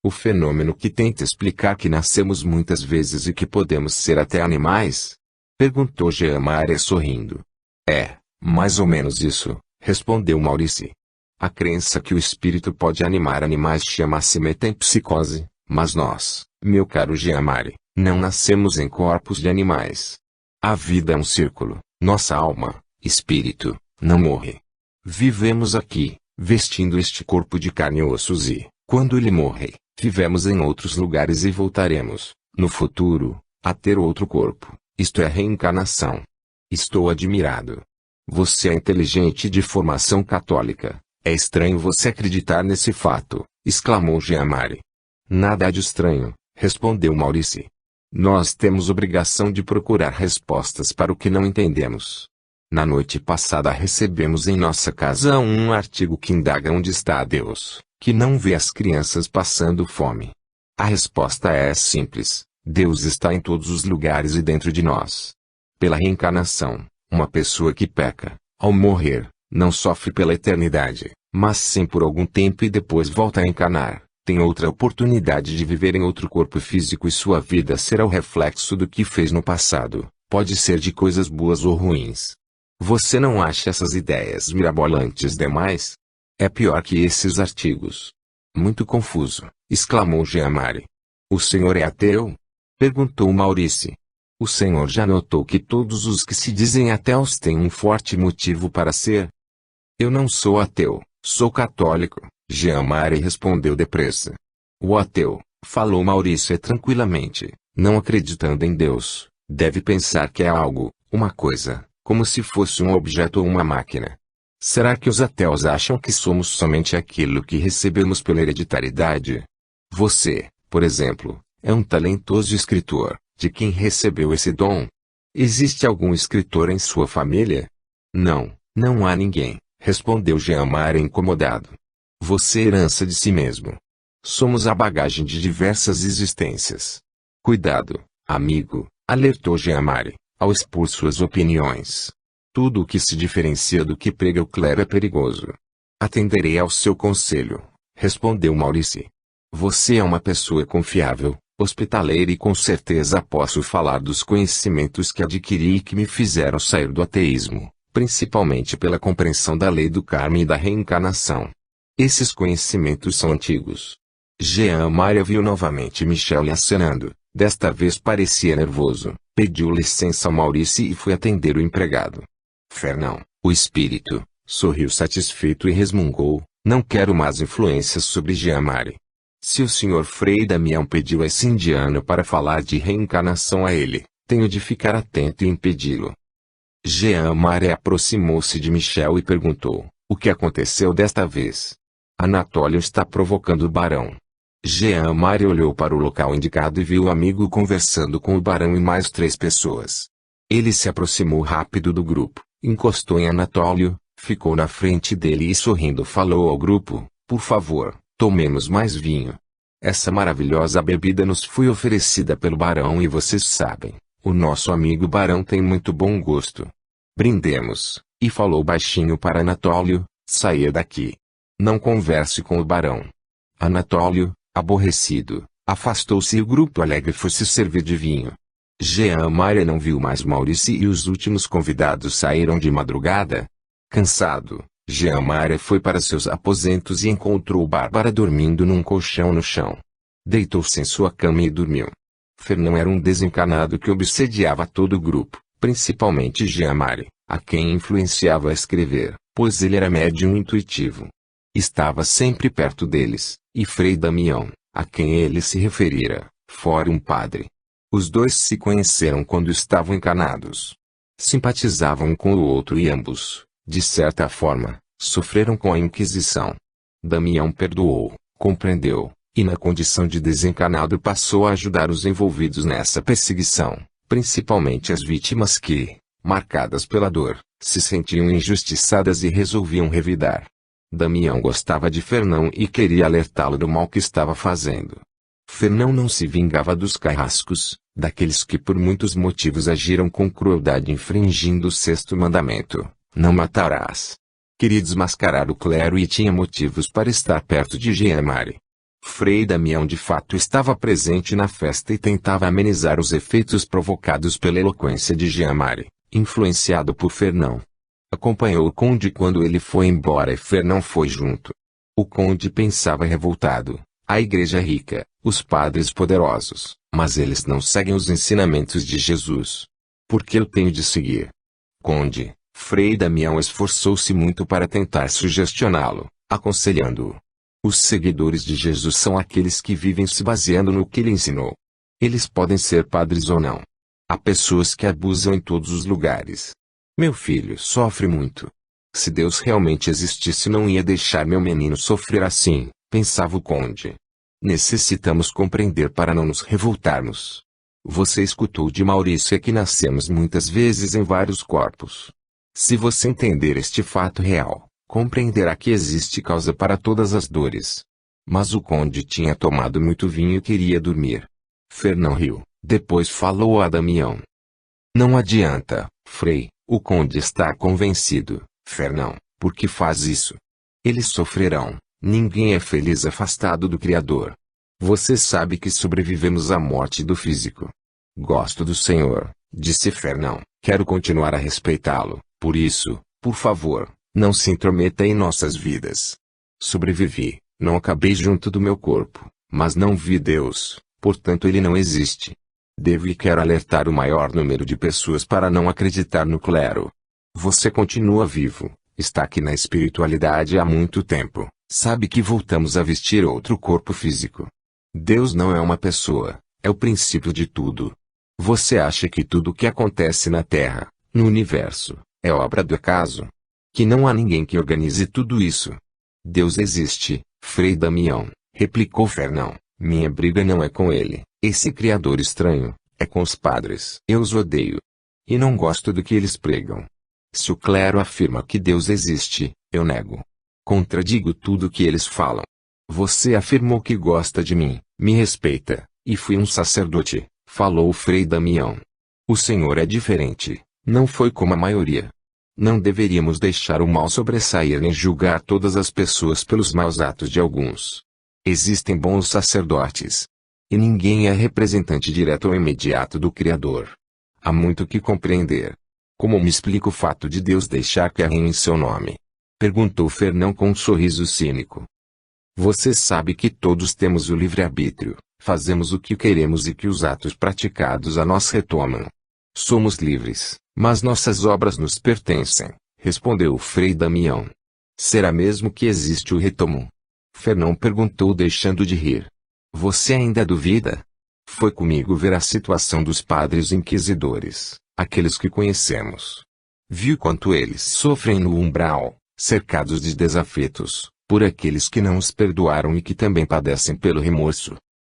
O fenômeno que tenta explicar que nascemos muitas vezes e que podemos ser até animais? Perguntou Jean-Marie sorrindo. É, mais ou menos isso, respondeu Maurice. A crença que o espírito pode animar animais chama-se metempsicose, mas nós, meu caro Jean-Marie, não nascemos em corpos de animais. A vida é um círculo, nossa alma, espírito, não morre. Vivemos aqui, vestindo este corpo de carne e ossos e, quando ele morre, vivemos em outros lugares e voltaremos, no futuro, a ter outro corpo, isto é reencarnação. Estou admirado. Você é inteligente de formação católica, é estranho você acreditar nesse fato, exclamou Jean-Marie. Nada há de estranho, respondeu Maurice. Nós temos obrigação de procurar respostas para o que não entendemos. Na noite passada recebemos em nossa casa um artigo que indaga onde está Deus, que não vê as crianças passando fome. A resposta é simples, Deus está em todos os lugares e dentro de nós. Pela reencarnação, uma pessoa que peca, ao morrer, não sofre pela eternidade, mas sim por algum tempo e depois volta a encarnar, tem outra oportunidade de viver em outro corpo físico e sua vida será o reflexo do que fez no passado, pode ser de coisas boas ou ruins. Você não acha essas ideias mirabolantes demais? É pior que esses artigos. Muito confuso, exclamou Jean-Marie. O senhor é ateu? Perguntou Maurice. O senhor já notou que todos os que se dizem ateus têm um forte motivo para ser? Eu não sou ateu, sou católico, Jean-Marie respondeu depressa. O ateu, falou Maurício tranquilamente, não acreditando em Deus, deve pensar que é algo, uma coisa, como se fosse um objeto ou uma máquina. Será que os ateus acham que somos somente aquilo que recebemos pela hereditariedade? Você, por exemplo, é um talentoso escritor, de quem recebeu esse dom? Existe algum escritor em sua família? Não, não há ninguém, respondeu Jean-Marie incomodado. Você é herança de si mesmo. Somos a bagagem de diversas existências. Cuidado, amigo, alertou Jean-Marie, ao expor suas opiniões. Tudo o que se diferencia do que prega o clero é perigoso. Atenderei ao seu conselho, respondeu Maurício. Você é uma pessoa confiável, hospitaleira e com certeza posso falar dos conhecimentos que adquiri e que me fizeram sair do ateísmo, principalmente pela compreensão da lei do karma e da reencarnação. Esses conhecimentos são antigos. Jean-Marie viu novamente Michel acenando, desta vez parecia nervoso, pediu licença a Maurício e foi atender o empregado. Fernão, o espírito, sorriu satisfeito e resmungou, não quero mais influências sobre Jean-Marie. Se o Sr. Frei Damião pediu a esse indiano para falar de reencarnação a ele, tenho de ficar atento e impedi-lo. Jean-Marie aproximou-se de Michel e perguntou, o que aconteceu desta vez? Anatólio está provocando o barão. Jean-Marie olhou para o local indicado e viu o amigo conversando com o barão e mais 3 pessoas. Ele se aproximou rápido do grupo, encostou em Anatólio, ficou na frente dele e sorrindo falou ao grupo, por favor, tomemos mais vinho. Essa maravilhosa bebida nos foi oferecida pelo barão e vocês sabem, o nosso amigo barão tem muito bom gosto. Brindemos, e falou baixinho para Anatólio, saia daqui. Não converse com o barão. Anatólio, aborrecido, afastou-se e o grupo alegre foi se servir de vinho. Jean-Marie não viu mais Maurício e os últimos convidados saíram de madrugada. Cansado, Jean-Marie foi para seus aposentos e encontrou Bárbara dormindo num colchão no chão. Deitou-se em sua cama e dormiu. Fernão era um desencanado que obsediava todo o grupo, principalmente Jean-Marie, a quem influenciava a escrever, pois ele era médium intuitivo. Estava sempre perto deles, e Frei Damião, a quem ele se referira, fora um padre. Os dois se conheceram quando estavam encanados. Simpatizavam um com o outro e ambos, de certa forma, sofreram com a Inquisição. Damião perdoou, compreendeu, e na condição de desencanado passou a ajudar os envolvidos nessa perseguição, principalmente as vítimas que, marcadas pela dor, se sentiam injustiçadas e resolviam revidar. Damião gostava de Fernão e queria alertá-lo do mal que estava fazendo. Fernão não se vingava dos carrascos, daqueles que por muitos motivos agiram com crueldade infringindo o 6º mandamento, não matarás. Queria desmascarar o clero e tinha motivos para estar perto de Jean-Marie. Frei Damião de fato estava presente na festa e tentava amenizar os efeitos provocados pela eloquência de Jean-Marie, influenciado por Fernão. Acompanhou o conde quando ele foi embora e Fernão foi junto. O conde pensava revoltado, a igreja é rica, os padres poderosos, mas eles não seguem os ensinamentos de Jesus. Por que eu tenho de seguir? Conde, Frei Damião esforçou-se muito para tentar sugestioná-lo, aconselhando-o. Os seguidores de Jesus são aqueles que vivem se baseando no que ele ensinou. Eles podem ser padres ou não. Há pessoas que abusam em todos os lugares. Meu filho sofre muito. Se Deus realmente existisse não ia deixar meu menino sofrer assim, pensava o conde. Necessitamos compreender para não nos revoltarmos. Você escutou de Maurício que nascemos muitas vezes em vários corpos. Se você entender este fato real, compreenderá que existe causa para todas as dores. Mas o conde tinha tomado muito vinho e queria dormir. Fernão riu, depois falou a Damião. Não adianta, Frei, o conde está convencido, Fernão, por que faz isso? Eles sofrerão, ninguém é feliz afastado do Criador. Você sabe que sobrevivemos à morte do físico. Gosto do Senhor, disse Fernão, quero continuar a respeitá-lo, por isso, por favor, não se intrometa em nossas vidas. Sobrevivi, não acabei junto do meu corpo, mas não vi Deus, portanto ele não existe. Devo e quero alertar o maior número de pessoas para não acreditar no clero. Você continua vivo, está aqui na espiritualidade há muito tempo, sabe que voltamos a vestir outro corpo físico. Deus não é uma pessoa, é o princípio de tudo. Você acha que tudo o que acontece na Terra, no universo, é obra do acaso? Que não há ninguém que organize tudo isso? Deus existe, Frei Damião, replicou Fernão. Minha briga não é com ele, esse criador estranho, é com os padres. Eu os odeio. E não gosto do que eles pregam. Se o clero afirma que Deus existe, eu nego. Contradigo tudo o que eles falam. Você afirmou que gosta de mim, me respeita, e fui um sacerdote, falou o Frei Damião. O Senhor é diferente, não foi como a maioria. Não deveríamos deixar o mal sobressair nem julgar todas as pessoas pelos maus atos de alguns. Existem bons sacerdotes. E ninguém é representante direto ou imediato do Criador. Há muito que compreender. Como me explica o fato de Deus deixar que errem em seu nome? Perguntou Fernão com um sorriso cínico. Você sabe que todos temos o livre-arbítrio, fazemos o que queremos e que os atos praticados a nós retomam. Somos livres, mas nossas obras nos pertencem, respondeu o Frei Damião. Será mesmo que existe o retomo? Fernão perguntou deixando de rir. Você ainda duvida? Foi comigo ver a situação dos padres inquisidores, aqueles que conhecemos. Viu quanto eles sofrem no umbral, cercados de desafetos, por aqueles que não os perdoaram e que também padecem pelo remorso.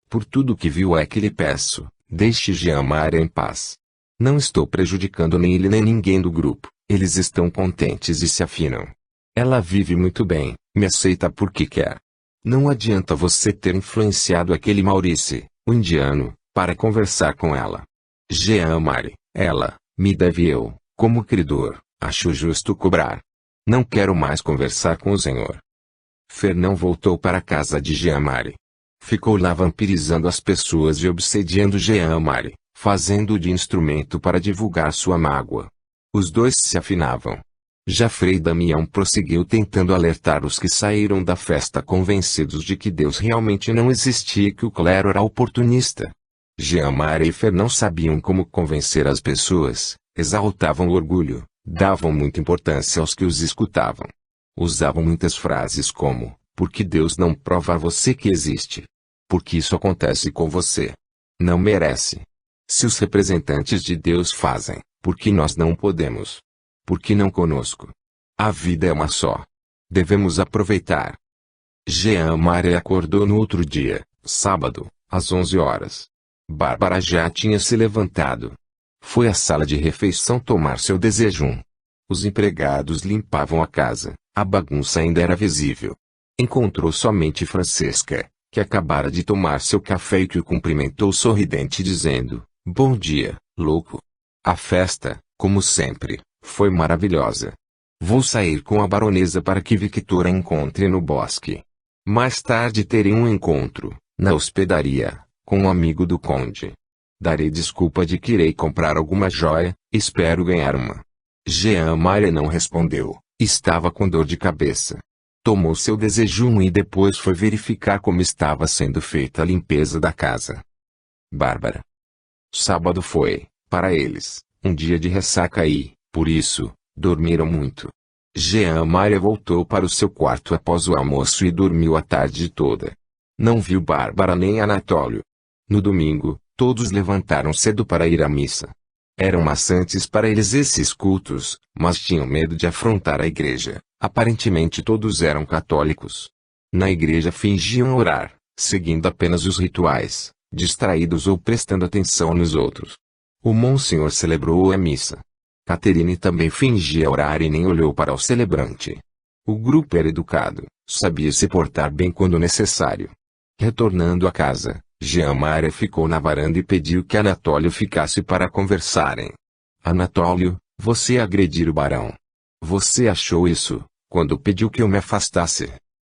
Por tudo que viu é que lhe peço, deixe Jean Maria em paz. Não estou prejudicando nem ele nem ninguém do grupo, eles estão contentes e se afinam. Ela vive muito bem, me aceita porque quer. Não adianta você ter influenciado aquele Maurice, o indiano, para conversar com ela. Jean Marie, ela, me deve eu, como credor, acho justo cobrar. Não quero mais conversar com o senhor. Fernão voltou para a casa de Jean Marie. Ficou lá vampirizando as pessoas e obsediando Jean Marie, fazendo-o de instrumento para divulgar sua mágoa. Os dois se afinavam. Já Frei Damião prosseguiu tentando alertar os que saíram da festa convencidos de que Deus realmente não existia e que o clero era oportunista. Jean Marie e Fernão sabiam como convencer as pessoas, exaltavam o orgulho, davam muita importância aos que os escutavam. Usavam muitas frases como, porque Deus não prova a você que existe. Porque isso acontece com você. Não merece. Se os representantes de Deus fazem, porque nós não podemos? Porque não conosco? A vida é uma só. Devemos aproveitar. Jean Marie acordou no outro dia, sábado, às 11 horas. Bárbara já tinha se levantado. Foi à sala de refeição tomar seu desejum. Os empregados limpavam a casa, a bagunça ainda era visível. Encontrou somente Francesca, que acabara de tomar seu café e que o cumprimentou sorridente dizendo, bom dia, louco. A festa, como sempre, foi maravilhosa. Vou sair com a baronesa para que Victor a encontre no bosque. Mais tarde terei um encontro, na hospedaria, com um amigo do conde. Darei desculpa de que irei comprar alguma joia, espero ganhar uma. Jean Marie não respondeu, estava com dor de cabeça. Tomou seu desejum e depois foi verificar como estava sendo feita a limpeza da casa. Bárbara. Sábado foi, para eles, um dia de ressaca e, por isso, dormiram muito. Jean Marie voltou para o seu quarto após o almoço e dormiu a tarde toda. Não viu Bárbara nem Anatólio. No domingo, todos levantaram cedo para ir à missa. Eram maçantes para eles esses cultos, mas tinham medo de afrontar a igreja. Aparentemente todos eram católicos. Na igreja fingiam orar, seguindo apenas os rituais, distraídos ou prestando atenção nos outros. O monsenhor celebrou a missa. Caterine também fingia orar e nem olhou para o celebrante. O grupo era educado, sabia se portar bem quando necessário. Retornando a casa, Jean Marie ficou na varanda e pediu que Anatólio ficasse para conversarem. Anatólio, você agredir o barão. Você achou isso, quando pediu que eu me afastasse.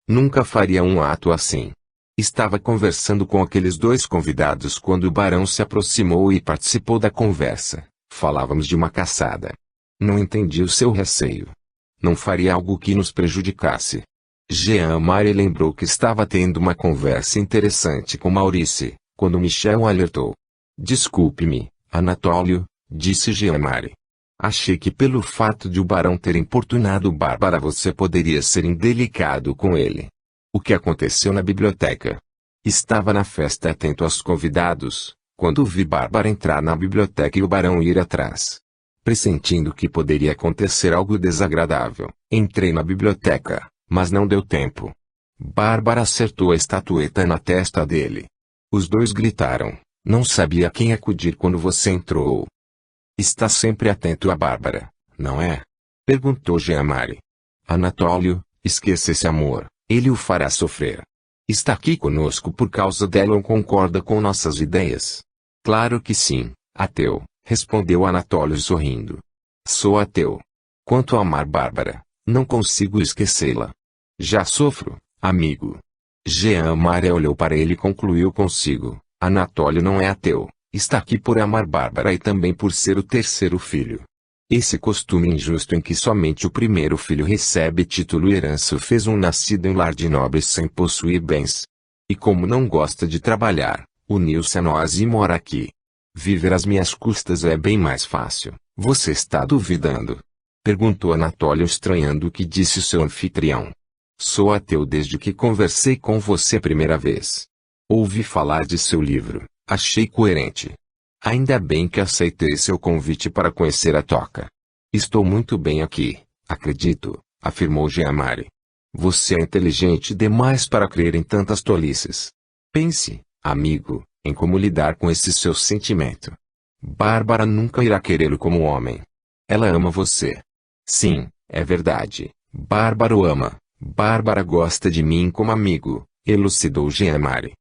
Nunca faria um ato assim. Estava conversando com aqueles dois convidados quando o barão se aproximou e participou da conversa. Falávamos de uma caçada. Não entendi o seu receio. Não faria algo que nos prejudicasse. Jean Marie lembrou que estava tendo uma conversa interessante com Maurice, quando Michel o alertou. Desculpe-me, Anatólio, disse Jean-Marie. Achei que pelo fato de o barão ter importunado Bárbara você poderia ser indelicado com ele. O que aconteceu na biblioteca? Estava na festa atento aos convidados, quando vi Bárbara entrar na biblioteca e o barão ir atrás. Pressentindo que poderia acontecer algo desagradável, entrei na biblioteca, mas não deu tempo. Bárbara acertou a estatueta na testa dele. Os dois gritaram. Não sabia a quem acudir quando você entrou. Está sempre atento a Bárbara, não é? Perguntou Jean-Marie. Anatólio, esqueça esse amor, ele o fará sofrer. Está aqui conosco por causa dela ou concorda com nossas ideias? Claro que sim, ateu, respondeu Anatólio sorrindo. Sou ateu. Quanto a amar Bárbara, não consigo esquecê-la. Já sofro, amigo. Jean-Marie olhou para ele e concluiu consigo. Anatólio não é ateu, está aqui por amar Bárbara e também por ser o terceiro filho. Esse costume injusto em que somente o primeiro filho recebe título e herança o fez um nascido em lar de nobres sem possuir bens. E como não gosta de trabalhar, uniu-se a nós e mora aqui. Viver às minhas custas é bem mais fácil. Você está duvidando? Perguntou Anatólio estranhando o que disse o seu anfitrião. Sou ateu desde que conversei com você a primeira vez. Ouvi falar de seu livro, achei coerente. Ainda bem que aceitei seu convite para conhecer a Toca. Estou muito bem aqui, acredito, afirmou Jean-Marie. Você é inteligente demais para crer em tantas tolices. Pense, amigo, em como lidar com esse seu sentimento. Bárbara nunca irá querê-lo como homem. Ela ama você. Sim, é verdade, Bárbara o ama. Bárbara gosta de mim como amigo, elucidou Jean-Marie.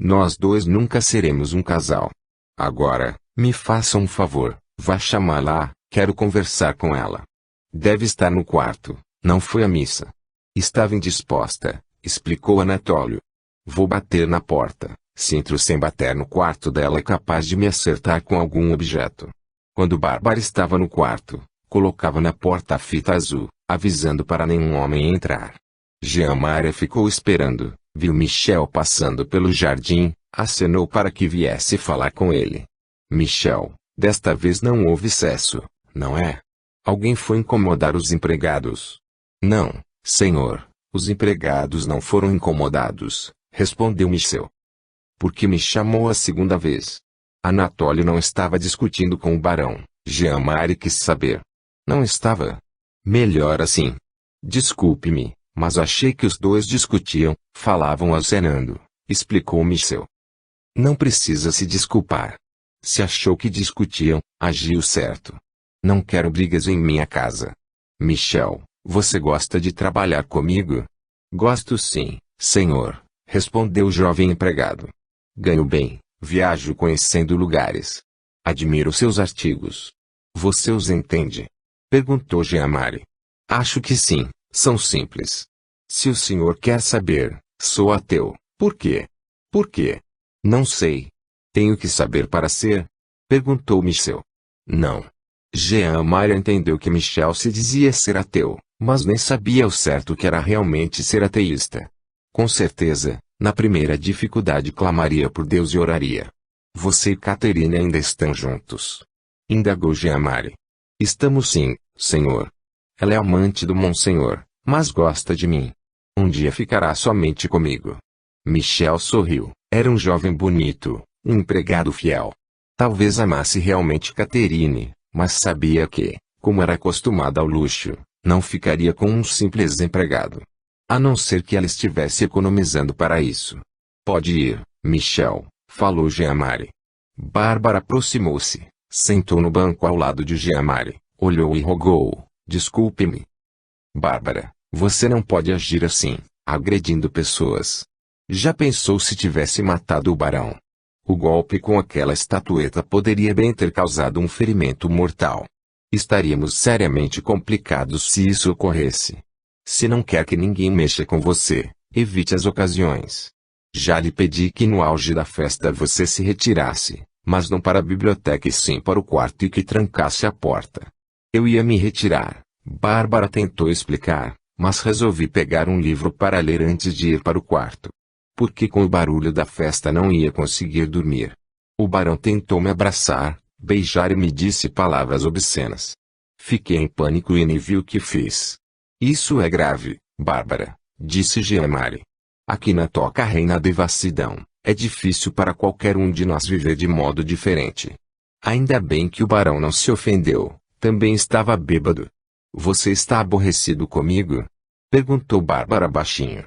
Nós dois nunca seremos um casal. Agora, me faça um favor, vá chamá-la, quero conversar com ela. Deve estar no quarto, não foi à missa. Estava indisposta, explicou Anatólio. Vou bater na porta, se entro sem bater no quarto dela é capaz de me acertar com algum objeto. Quando Bárbara estava no quarto, colocava na porta a fita azul, avisando para nenhum homem entrar. Jean-Marie ficou esperando. Viu Michel passando pelo jardim, acenou para que viesse falar com ele. Michel, desta vez não houve excesso, não é? Alguém foi incomodar os empregados? Não, senhor, os empregados não foram incomodados, respondeu Michel. Por que me chamou a segunda vez? Anatólio não estava discutindo com o barão, Jean-Marie quis saber. Não estava? Melhor assim. Desculpe-me. Mas achei que os dois discutiam, falavam acenando, explicou Michel. Não precisa se desculpar. Se achou que discutiam, agiu certo. Não quero brigas em minha casa. Michel, você gosta de trabalhar comigo? Gosto sim, senhor, respondeu o jovem empregado. Ganho bem, viajo conhecendo lugares. Admiro seus artigos. Você os entende? Perguntou Jean-Marie. Acho que sim. São simples. Se o senhor quer saber, sou ateu. Por quê? Por quê? Não sei. Tenho que saber para ser? Perguntou Michel. Não. Jean-Marie entendeu que Michel se dizia ser ateu, mas nem sabia ao certo o que era realmente ser ateísta. Com certeza, na primeira dificuldade clamaria por Deus e oraria. Você e Caterine ainda estão juntos? Indagou Jean-Marie. Estamos sim, senhor. Ela é amante do Monsenhor, mas gosta de mim. Um dia ficará somente comigo. Michel sorriu. Era um jovem bonito, um empregado fiel. Talvez amasse realmente Caterine, mas sabia que, como era acostumada ao luxo, não ficaria com um simples empregado. A não ser que ela estivesse economizando para isso. Pode ir, Michel, falou Jean-Marie. Bárbara aproximou-se, sentou no banco ao lado de Jean-Marie, olhou e rogou. Desculpe-me. Bárbara, você não pode agir assim, agredindo pessoas. Já pensou se tivesse matado o barão? O golpe com aquela estatueta poderia bem ter causado um ferimento mortal. Estaríamos seriamente complicados se isso ocorresse. Se não quer que ninguém mexa com você, evite as ocasiões. Já lhe pedi que no auge da festa você se retirasse, mas não para a biblioteca e sim para o quarto e que trancasse a porta. Eu ia me retirar, Bárbara tentou explicar, mas resolvi pegar um livro para ler antes de ir para o quarto. Porque com o barulho da festa não ia conseguir dormir. O barão tentou me abraçar, beijar e me disse palavras obscenas. Fiquei em pânico e nem vi o que fiz. Isso é grave, Bárbara, disse Jean-Marie. Aqui na toca reina a devassidão. É difícil para qualquer um de nós viver de modo diferente. Ainda bem que o barão não se ofendeu, também estava bêbado. Você está aborrecido comigo? Perguntou Bárbara baixinho.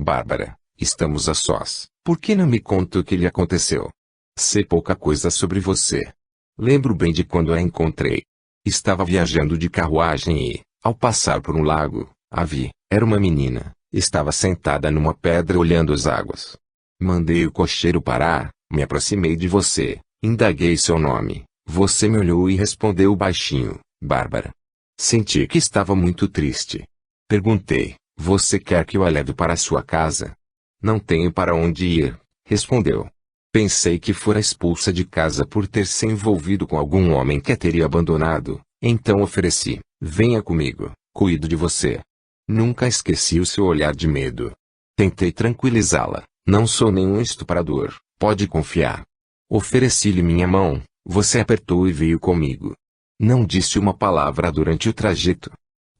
Bárbara, estamos a sós, por que não me conta o que lhe aconteceu? Sei pouca coisa sobre você. Lembro bem de quando a encontrei. Estava viajando de carruagem e, ao passar por um lago, a vi. Era uma menina, estava sentada numa pedra olhando as águas. Mandei o cocheiro parar, me aproximei de você, indaguei seu nome. Você me olhou e respondeu baixinho, Bárbara. Senti que estava muito triste. Perguntei, você quer que eu a leve para sua casa? Não tenho para onde ir, respondeu. Pensei que fora expulsa de casa por ter se envolvido com algum homem que a teria abandonado, então ofereci, venha comigo, cuido de você. Nunca esqueci o seu olhar de medo. Tentei tranquilizá-la. Não sou nenhum estuprador, pode confiar. Ofereci-lhe minha mão, você apertou e veio comigo. Não disse uma palavra durante o trajeto.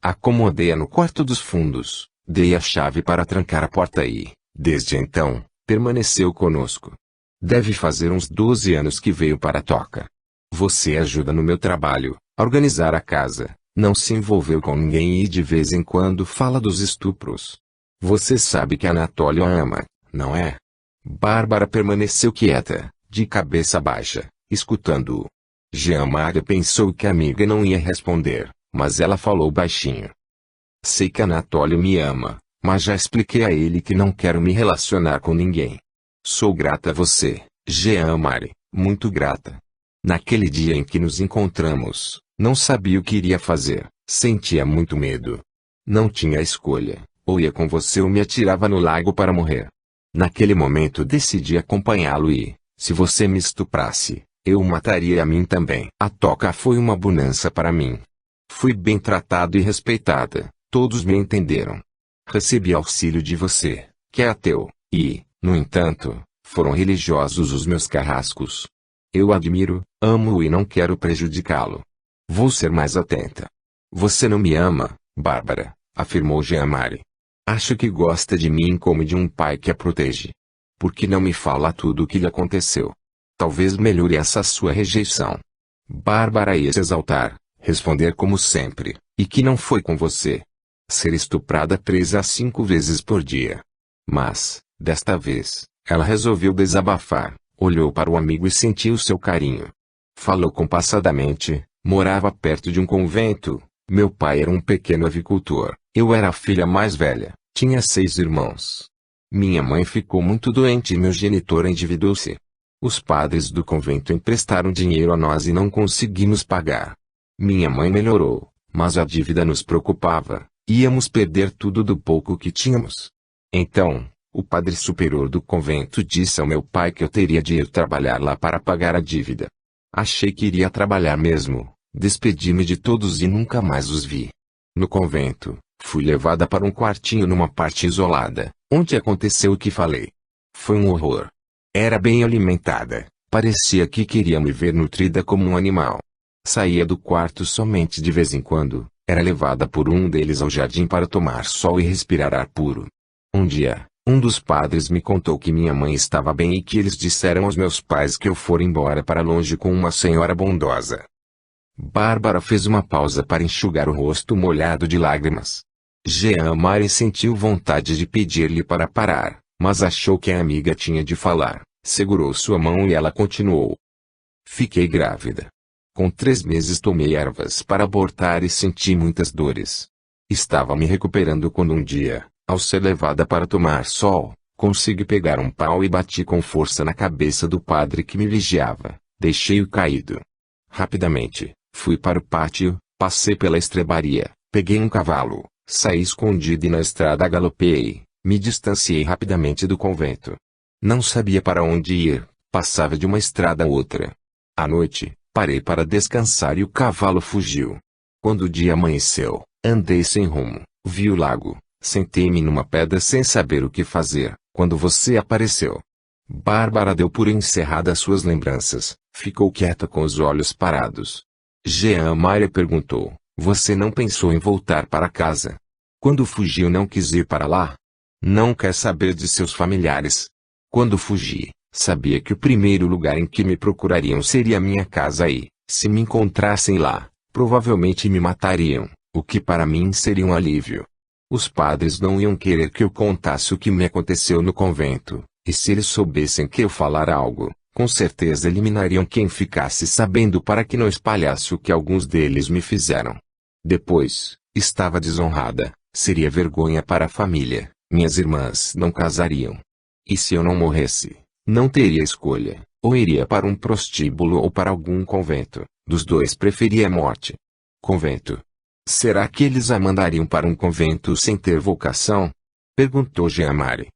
Acomodei-a no quarto dos fundos, dei a chave para trancar a porta e, desde então, permaneceu conosco. Deve fazer uns 12 anos que veio para a toca. Você ajuda no meu trabalho, a organizar a casa, não se envolveu com ninguém e de vez em quando fala dos estupros. Você sabe que Anatólio a ama. Não é? Bárbara permaneceu quieta, de cabeça baixa, escutando-o. Jean-Marie pensou que a amiga não ia responder, mas ela falou baixinho. Sei que Anatólio me ama, mas já expliquei a ele que não quero me relacionar com ninguém. Sou grata a você, Jean-Marie, muito grata. Naquele dia em que nos encontramos, não sabia o que iria fazer, sentia muito medo. Não tinha escolha, ou ia com você ou me atirava no lago para morrer. Naquele momento decidi acompanhá-lo e, se você me estuprasse, eu o mataria a mim também. A toca foi uma bonança para mim. Fui bem tratado e respeitada, todos me entenderam. Recebi auxílio de você, que é ateu, e, no entanto, foram religiosos os meus carrascos. Eu admiro, amo-o e não quero prejudicá-lo. Vou ser mais atenta. Você não me ama, Bárbara, afirmou Jean-Marie. Acho que gosta de mim como de um pai que a protege. Por que não me fala tudo o que lhe aconteceu? Talvez melhore essa sua rejeição. Bárbara ia se exaltar, responder como sempre, e que não foi com você. Ser estuprada 3 a 5 vezes por dia. Mas, desta vez, ela resolveu desabafar, olhou para o amigo e sentiu seu carinho. Falou compassadamente, morava perto de um convento, meu pai era um pequeno avicultor. Eu era a filha mais velha, tinha 6 irmãos. Minha mãe ficou muito doente e meu genitor endividou-se. Os padres do convento emprestaram dinheiro a nós e não conseguimos pagar. Minha mãe melhorou, mas a dívida nos preocupava, íamos perder tudo do pouco que tínhamos. Então, o padre superior do convento disse ao meu pai que eu teria de ir trabalhar lá para pagar a dívida. Achei que iria trabalhar mesmo, despedi-me de todos e nunca mais os vi. No convento, fui levada para um quartinho numa parte isolada, onde aconteceu o que falei. Foi um horror. Era bem alimentada, parecia que queria me ver nutrida como um animal. Saía do quarto somente de vez em quando, era levada por um deles ao jardim para tomar sol e respirar ar puro. Um dia, um dos padres me contou que minha mãe estava bem e que eles disseram aos meus pais que eu fora embora para longe com uma senhora bondosa. Bárbara fez uma pausa para enxugar o rosto molhado de lágrimas. Jean-Marie sentiu vontade de pedir-lhe para parar, mas achou que a amiga tinha de falar, segurou sua mão e ela continuou. Fiquei grávida. Com 3 meses tomei ervas para abortar e senti muitas dores. Estava me recuperando quando um dia, ao ser levada para tomar sol, consegui pegar um pau e bati com força na cabeça do padre que me vigiava, deixei-o caído. Rapidamente, fui para o pátio, passei pela estrebaria, peguei um cavalo, saí escondido e na estrada galopei, me distanciei rapidamente do convento. Não sabia para onde ir, passava de uma estrada a outra. À noite, parei para descansar e o cavalo fugiu. Quando o dia amanheceu, andei sem rumo, vi o lago, sentei-me numa pedra sem saber o que fazer, quando você apareceu. Bárbara deu por encerradas suas lembranças, ficou quieta com os olhos parados. Jean Maria perguntou, você não pensou em voltar para casa? Quando fugiu não quis ir para lá? Não quer saber de seus familiares? Quando fugi, sabia que o primeiro lugar em que me procurariam seria minha casa e, se me encontrassem lá, provavelmente me matariam, o que para mim seria um alívio. Os padres não iam querer que eu contasse o que me aconteceu no convento, e se eles soubessem que eu falara algo, com certeza eliminariam quem ficasse sabendo para que não espalhasse o que alguns deles me fizeram. Depois, estava desonrada, seria vergonha para a família, minhas irmãs não casariam. E se eu não morresse, não teria escolha, ou iria para um prostíbulo ou para algum convento, dos dois preferia a morte. Convento. Será que eles a mandariam para um convento sem ter vocação? Perguntou Jean Marie.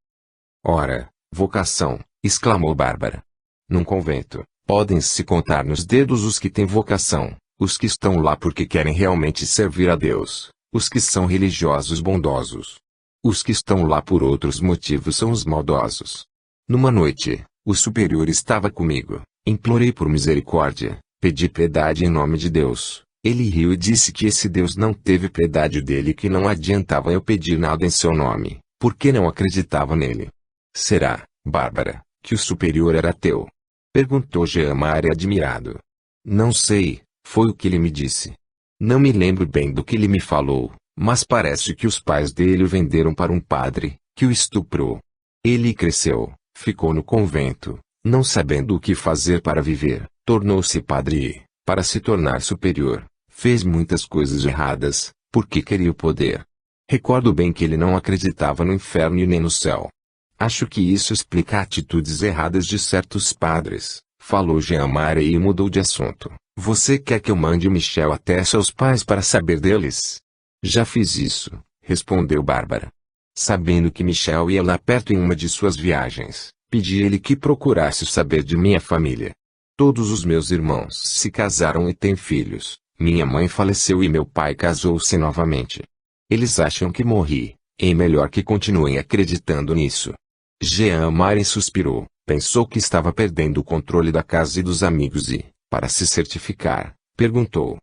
Ora, vocação, exclamou Bárbara. Num convento, podem-se contar nos dedos os que têm vocação, os que estão lá porque querem realmente servir a Deus, os que são religiosos bondosos. Os que estão lá por outros motivos são os maldosos. Numa noite, o superior estava comigo, implorei por misericórdia, pedi piedade em nome de Deus. Ele riu e disse que esse Deus não teve piedade dele e que não adiantava eu pedir nada em seu nome, porque não acreditava nele. Será, Bárbara, que o superior era ateu? Perguntou Jean Marie admirado. Não sei, foi o que ele me disse. Não me lembro bem do que ele me falou, mas parece que os pais dele o venderam para um padre, que o estuprou. Ele cresceu, ficou no convento, não sabendo o que fazer para viver, tornou-se padre e, para se tornar superior, fez muitas coisas erradas, porque queria o poder. Recordo bem que ele não acreditava no inferno e nem no céu. Acho que isso explica atitudes erradas de certos padres, falou Jean Marie e mudou de assunto. Você quer que eu mande Michel até seus pais para saber deles? Já fiz isso, respondeu Bárbara. Sabendo que Michel ia lá perto em uma de suas viagens, pedi ele que procurasse saber de minha família. Todos os meus irmãos se casaram e têm filhos. Minha mãe faleceu e meu pai casou-se novamente. Eles acham que morri, é melhor que continuem acreditando nisso. Jean Marie suspirou, pensou que estava perdendo o controle da casa e dos amigos e, para se certificar, perguntou.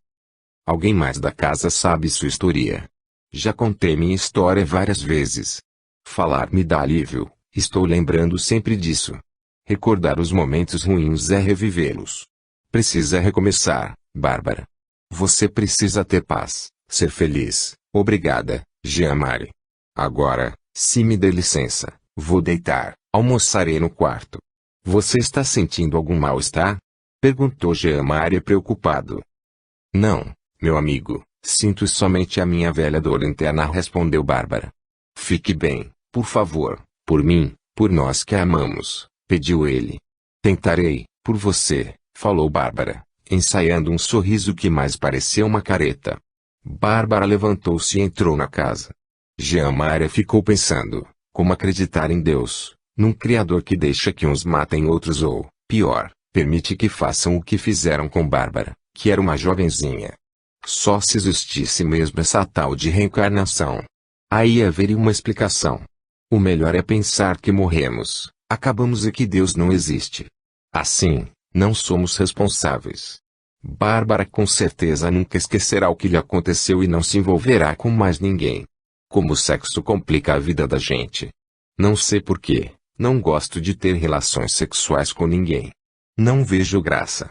Alguém mais da casa sabe sua história? Já contei minha história várias vezes. Falar me dá alívio, estou lembrando sempre disso. Recordar os momentos ruins é revivê-los. Precisa recomeçar, Bárbara. Você precisa ter paz, ser feliz. Obrigada, Jean Marie. Agora, se me dê licença, vou deitar, almoçarei no quarto. Você está sentindo algum mal-estar? Perguntou Jean Marie preocupado. Não, meu amigo, sinto somente a minha velha dor interna, respondeu Bárbara. Fique bem, por favor, por mim, por nós que a amamos, pediu ele. Tentarei, por você, falou Bárbara, ensaiando um sorriso que mais parecia uma careta. Bárbara levantou-se e entrou na casa. Jean Marie ficou pensando, como acreditar em Deus, num Criador que deixa que uns matem outros ou, pior, permite que façam o que fizeram com Bárbara, que era uma jovenzinha. Só se existisse mesmo essa tal de reencarnação. Aí haveria uma explicação. O melhor é pensar que morremos, acabamos e que Deus não existe. Assim, não somos responsáveis. Bárbara com certeza nunca esquecerá o que lhe aconteceu e não se envolverá com mais ninguém. Como o sexo complica a vida da gente. Não sei porquê, não gosto de ter relações sexuais com ninguém. Não vejo graça.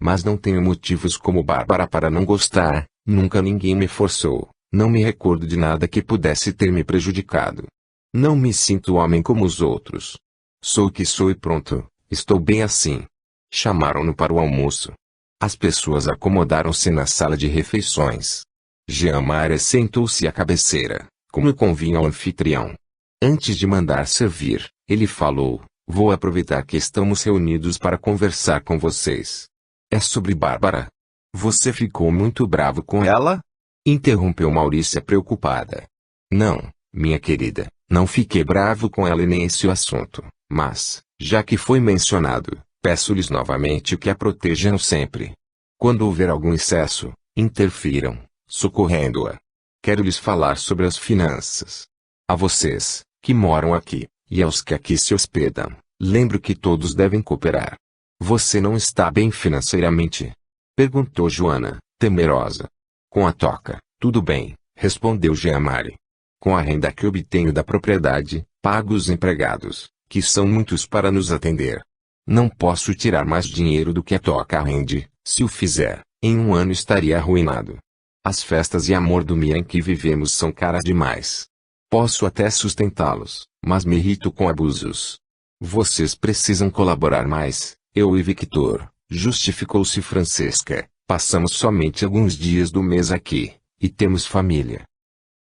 Mas não tenho motivos como Bárbara para não gostar, nunca ninguém me forçou, não me recordo de nada que pudesse ter me prejudicado. Não me sinto homem como os outros. Sou o que sou e pronto, estou bem assim. Chamaram-no para o almoço. As pessoas acomodaram-se na sala de refeições. Jean Marie sentou-se à cabeceira, como convinha ao anfitrião. Antes de mandar servir, ele falou, vou aproveitar que estamos reunidos para conversar com vocês. É sobre Bárbara. Você ficou muito bravo com ela? Interrompeu Maurícia preocupada. Não, minha querida, não fiquei bravo com ela e nem esse o assunto, mas, já que foi mencionado, peço-lhes novamente que a protejam sempre. Quando houver algum excesso, interfiram, socorrendo-a. Quero lhes falar sobre as finanças. A vocês, que moram aqui, e aos que aqui se hospedam, Lembro que todos devem cooperar. Você não está bem financeiramente? Perguntou Joana, temerosa. Com a toca, tudo bem, respondeu Jean-Marie. Com a renda que obtenho da propriedade, pago os empregados, que são muitos para nos atender. Não posso tirar mais dinheiro do que a toca rende. Se o fizer, em um ano estaria arruinado. As festas e a mordomia em que vivemos são caras demais. Posso até sustentá-los, mas me irrito com abusos. Vocês precisam colaborar mais, eu e Victor, justificou-se Francesca. Passamos somente alguns dias do mês aqui, e temos família.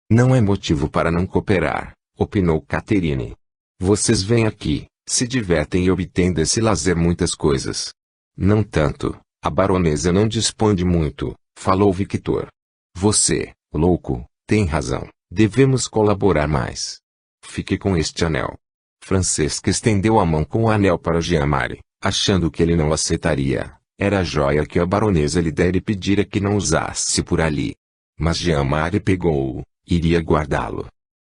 Não é motivo para não cooperar, opinou Catherine. Vocês vêm aqui, se divertem e obtêm desse lazer muitas coisas. Não tanto, a baronesa não dispõe de muito, falou Victor. Você, louco, tem razão, devemos colaborar mais. Fique com este anel. Francesca estendeu a mão com o anel para Jean-Marie, achando que ele não aceitaria. Era a joia que a baronesa lhe dera e pedira que não usasse por ali. Mas Jean-Marie pegou-o, iria guardá-lo.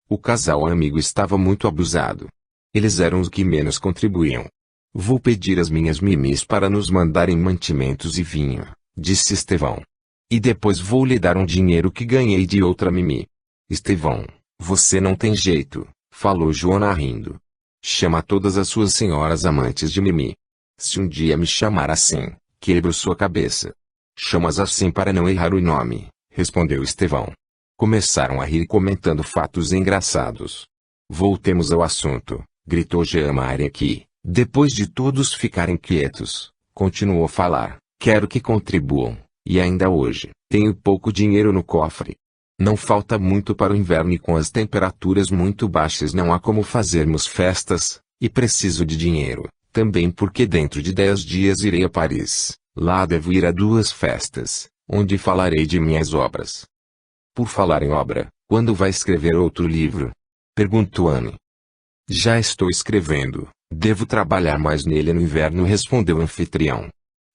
O casal amigo estava muito abusado. Eles eram os que menos contribuíam. Vou pedir às minhas mimis para nos mandarem mantimentos e vinho, disse Estevão. E depois vou lhe dar um dinheiro que ganhei de outra mimi. Estevão, você não tem jeito, falou Joana rindo. Chama todas as suas senhoras amantes de mimi. Se um dia me chamar assim, quebro sua cabeça. Chamas assim para não errar o nome, respondeu Estevão. Começaram a rir comentando fatos engraçados. Voltemos ao assunto, gritou Jean-Marie que, depois de todos ficarem quietos, continuou a falar. Quero que contribuam, e ainda hoje, tenho pouco dinheiro no cofre. Não falta muito para o inverno e com as temperaturas muito baixas não há como fazermos festas, e preciso de dinheiro. Também porque dentro de 10 dias irei a Paris. Lá devo ir a 2 festas, onde falarei de minhas obras. Por falar em obra, quando vai escrever outro livro? Perguntou Anne. Já estou escrevendo, devo trabalhar mais nele no inverno, respondeu o anfitrião.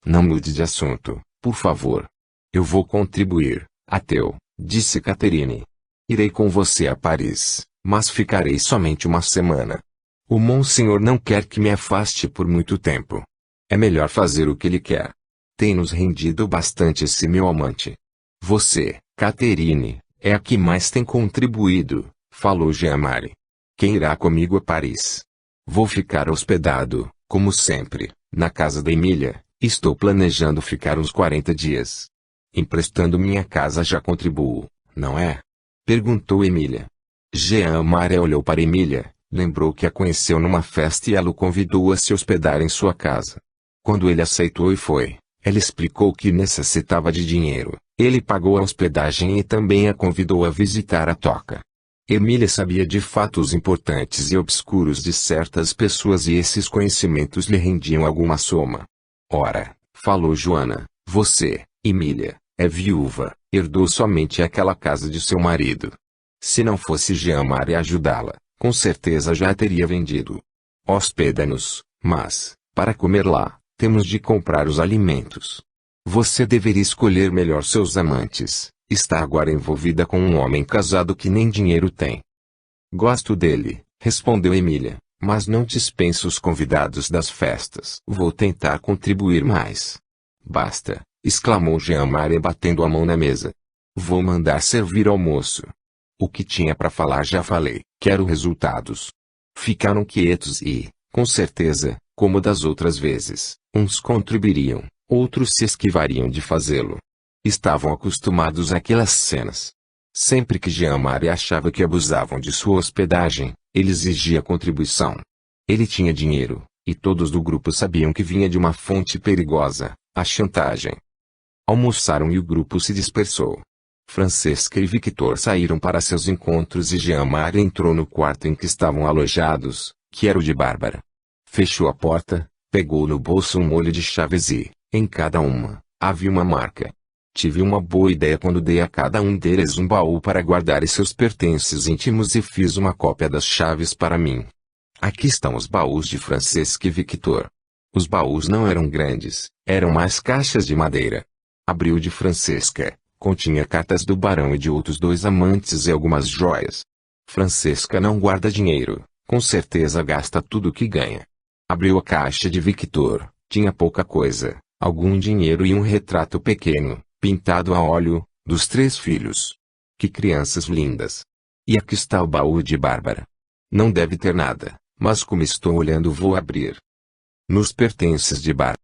Não mude de assunto, por favor. Eu vou contribuir, ateu, disse Catherine. Irei com você a Paris, mas ficarei somente uma semana. O monsenhor não quer que me afaste por muito tempo. É melhor fazer o que ele quer. Tem nos rendido bastante esse meu amante. Você, Catherine, é a que mais tem contribuído, falou Jean-Marie. Quem irá comigo a Paris? Vou ficar hospedado, como sempre, na casa da Emília. Estou planejando ficar uns 40 dias. Emprestando minha casa já contribuo, não é? Perguntou Emília. Jean-Marie olhou para Emília. Lembrou que a conheceu numa festa e ela o convidou a se hospedar em sua casa. Quando ele aceitou e foi, ela explicou que necessitava de dinheiro. Ele pagou a hospedagem e também a convidou a visitar a toca. Emília sabia de fatos importantes e obscuros de certas pessoas e esses conhecimentos lhe rendiam alguma soma. Ora, falou Joana, você, Emília, é viúva, herdou somente aquela casa de seu marido. Se não fosse Jean-Marie ajudá-la, com certeza já a teria vendido. Hospeda-nos, mas, para comer lá, temos de comprar os alimentos. Você deveria escolher melhor seus amantes. Está agora envolvida com um homem casado que nem dinheiro tem. Gosto dele, respondeu Emília, mas não dispenso os convidados das festas. Vou tentar contribuir mais. Basta, exclamou Jean-Marie batendo a mão na mesa. Vou mandar servir almoço. O que tinha para falar já falei, quero resultados. Ficaram quietos e, com certeza, como das outras vezes, uns contribuiriam, outros se esquivariam de fazê-lo. Estavam acostumados àquelas cenas. Sempre que Jean-Marie achava que abusavam de sua hospedagem, ele exigia contribuição. Ele tinha dinheiro, e todos do grupo sabiam que vinha de uma fonte perigosa, a chantagem. Almoçaram e o grupo se dispersou. Francesca e Victor saíram para seus encontros e Jean-Marie entrou no quarto em que estavam alojados, que era o de Bárbara. Fechou a porta, pegou no bolso um molho de chaves e, em cada uma, havia uma marca. Tive uma boa ideia quando dei a cada um deles um baú para guardar seus pertences íntimos e fiz uma cópia das chaves para mim. Aqui estão os baús de Francesca e Victor. Os baús não eram grandes, eram mais caixas de madeira. Abriu de Francesca. Continha cartas do barão e de outros 2 amantes e algumas joias. Francesca não guarda dinheiro, com certeza gasta tudo o que ganha. Abriu a caixa de Victor, tinha pouca coisa, algum dinheiro e um retrato pequeno, pintado a óleo, dos 3 filhos. Que crianças lindas! E aqui está o baú de Bárbara. Não deve ter nada, mas como estou olhando vou abrir. Nos pertences de Bárbara.